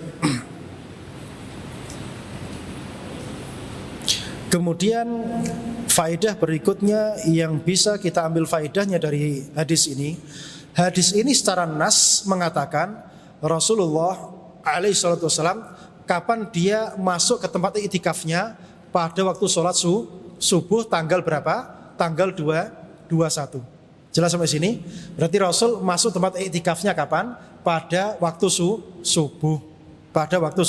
Kemudian faedah berikutnya yang bisa kita ambil faedahnya dari hadis ini. Hadis ini secara nas mengatakan Rasulullah alaihi salatu wassalam kapan dia masuk ke tempat iktikafnya, pada waktu sholat subuh tanggal berapa? Tanggal 21. Jelas sampai sini? Berarti Rasul masuk tempat iktikafnya kapan? Pada waktu subuh. Pada waktu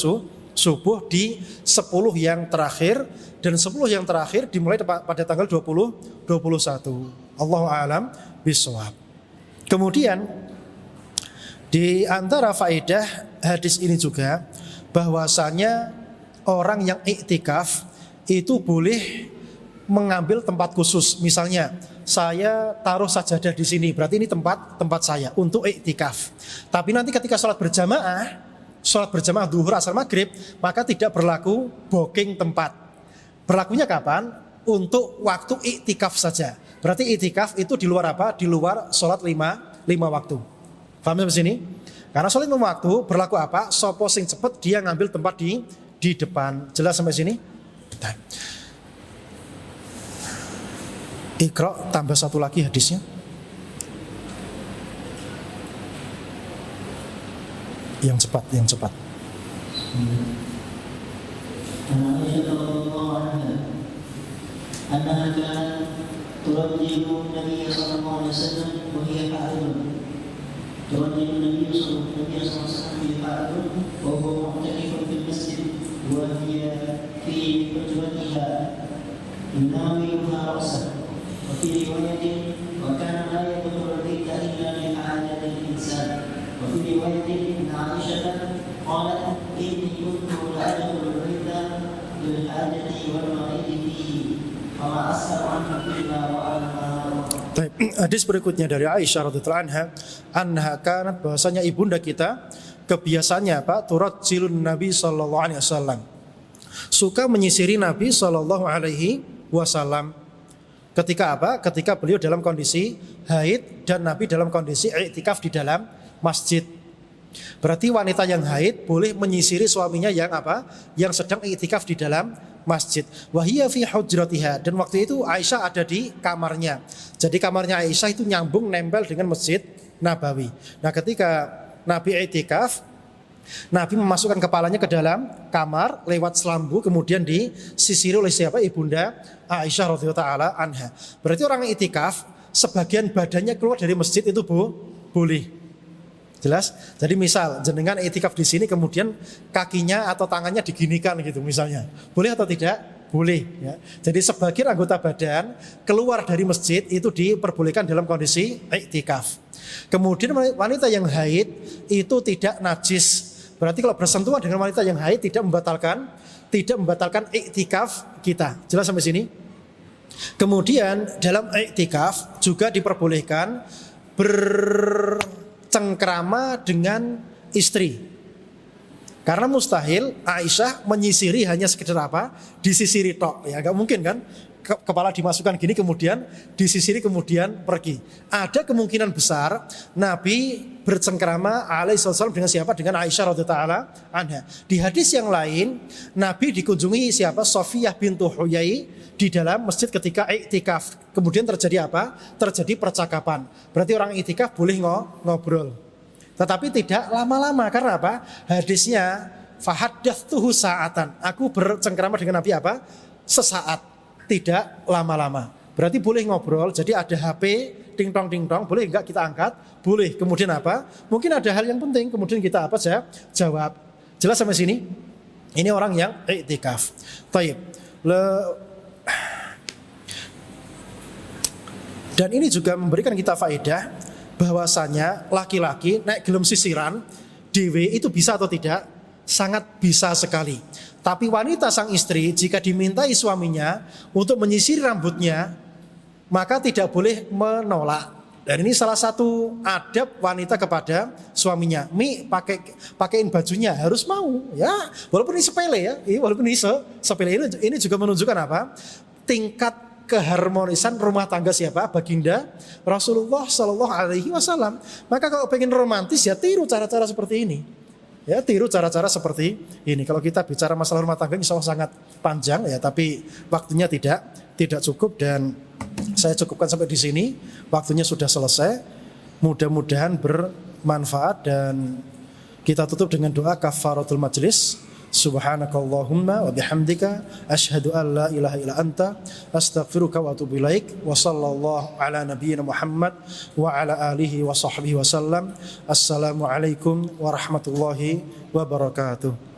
subuh di 10 yang terakhir, dan 10 yang terakhir dimulai pada tanggal 21. Allahu a'lam bishawab. Kemudian di antara faedah hadis ini juga bahwasanya orang yang iktikaf itu boleh mengambil tempat khusus. Misalnya saya taruh sajadah di sini, berarti ini tempat saya untuk iktikaf. Tapi nanti ketika sholat berjamaah zuhur, asar, maghrib, maka tidak berlaku booking tempat. Berlakunya kapan? Untuk waktu iktikaf saja. Berarti iktikaf itu di luar apa? Di luar sholat 5 waktu. Paham sampai sini? Karena sholat 5 waktu berlaku apa? Sopo sing cepet dia ngambil tempat di depan. Jelas sampai sini? Bentar. Iqra tambah satu lagi hadisnya. Yang cepat. أنها كانت ترجل النبي صلى الله عليه وسلم وهي حائض ترجل النبي صلى الله عليه وسلم وهي حائض وهو معتكف في المسجد وهي في حجرتها يناولها رأسه وفي رواية وكان لا يدخل البيت إلا لحاجة الإنسان وفي رواية أن عائشة قالت إني كنت لا أدخل البيت للحاجة والمريض فيه فما أسأل عنه إلا وأنا Hadis berikutnya dari Aisyah radhiyallahu anha kanat, bahwasanya ibunda kita kebiasaannya apa? Turajjilun Nabi sallallahu alaihi wasallam. Suka menyisiri Nabi sallallahu alaihi wasallam. Ketika apa? Ketika beliau dalam kondisi haid dan Nabi dalam kondisi i'tikaf di dalam masjid. Berarti wanita yang haid boleh menyisiri suaminya yang apa? Yang sedang i'tikaf di dalam masjid. Wahia fi hujratiha, dan waktu itu Aisyah ada di kamarnya. Jadi kamarnya Aisyah itu nyambung nempel dengan Masjid Nabawi. Nah, ketika Nabi i'tikaf, Nabi memasukkan kepalanya ke dalam kamar lewat selambu, kemudian disisiri oleh siapa? Ibunda Aisyah radhiyallahu anha. Berarti orang i'tikaf sebagian badannya keluar dari masjid itu boleh. Jelas? Jadi misal jenengan i'tikaf di sini, kemudian kakinya atau tangannya diginikan gitu misalnya. Boleh atau tidak? Boleh ya. Jadi sebagian anggota badan keluar dari masjid itu diperbolehkan dalam kondisi i'tikaf. Kemudian wanita yang haid itu tidak najis. Berarti kalau bersentuhan dengan wanita yang haid tidak membatalkan i'tikaf kita. Jelas sampai sini? Kemudian dalam i'tikaf juga diperbolehkan cengkrama dengan istri. Karena mustahil Aisyah menyisiri hanya sekedar apa? Disisiri tok. Ya, gak mungkin kan? Kepala dimasukkan gini kemudian disisiri kemudian pergi. Ada kemungkinan besar Nabi bercengkrama alaihissalam dengan siapa? Dengan Aisyah radhiyallahu anha. Di hadis yang lain Nabi dikunjungi siapa? Sofiyah bintu Huyai di dalam masjid ketika i'tikaf. Kemudian terjadi apa? Terjadi percakapan. Berarti orang i'tikaf boleh ngobrol. Tetapi tidak lama-lama. Karena apa? Hadisnya fahaddatsuhu sa'atan. Aku bercengkrama dengan Nabi apa? Sesaat. Tidak lama-lama. Berarti boleh ngobrol. Jadi ada HP ting-tong, boleh enggak kita angkat? Boleh. Kemudian apa? Mungkin ada hal yang penting, kemudian kita apa saja jawab. Jelas sampai sini? Ini orang yang i'tikaf. Taib. Dan ini juga memberikan kita faedah bahwasanya laki-laki nek gelem sisiran dhewe itu bisa atau tidak? Sangat bisa sekali. Tapi wanita sang istri jika dimintai suaminya untuk menyisir rambutnya, maka tidak boleh menolak. Dan ini salah satu adab wanita kepada suaminya. Pakaiin bajunya harus mau, ya. Walaupun ini sepele ya, walaupun ini sepele ini juga menunjukkan apa? Tingkat keharmonisan rumah tangga siapa? Baginda Rasulullah Shallallahu Alaihi Wasallam. Maka kalau pengen romantis ya tiru cara-cara seperti ini. Ya tiru cara-cara seperti ini. Kalau kita bicara masalah rumah tangga insya Allah sangat panjang ya, tapi waktunya tidak cukup dan saya cukupkan sampai di sini. Waktunya sudah selesai. Mudah-mudahan bermanfaat dan kita tutup dengan doa kafaratul majlis. Subhanakallahumma wa bihamdika asyhadu an la ilaha illa anta astaghfiruka wa atubu ilaik wa sallallahu ala nabiyyina Muhammad wa ala alihi wa sahbihi wasallam. Assalamualaikum warahmatullahi wabarakatuh.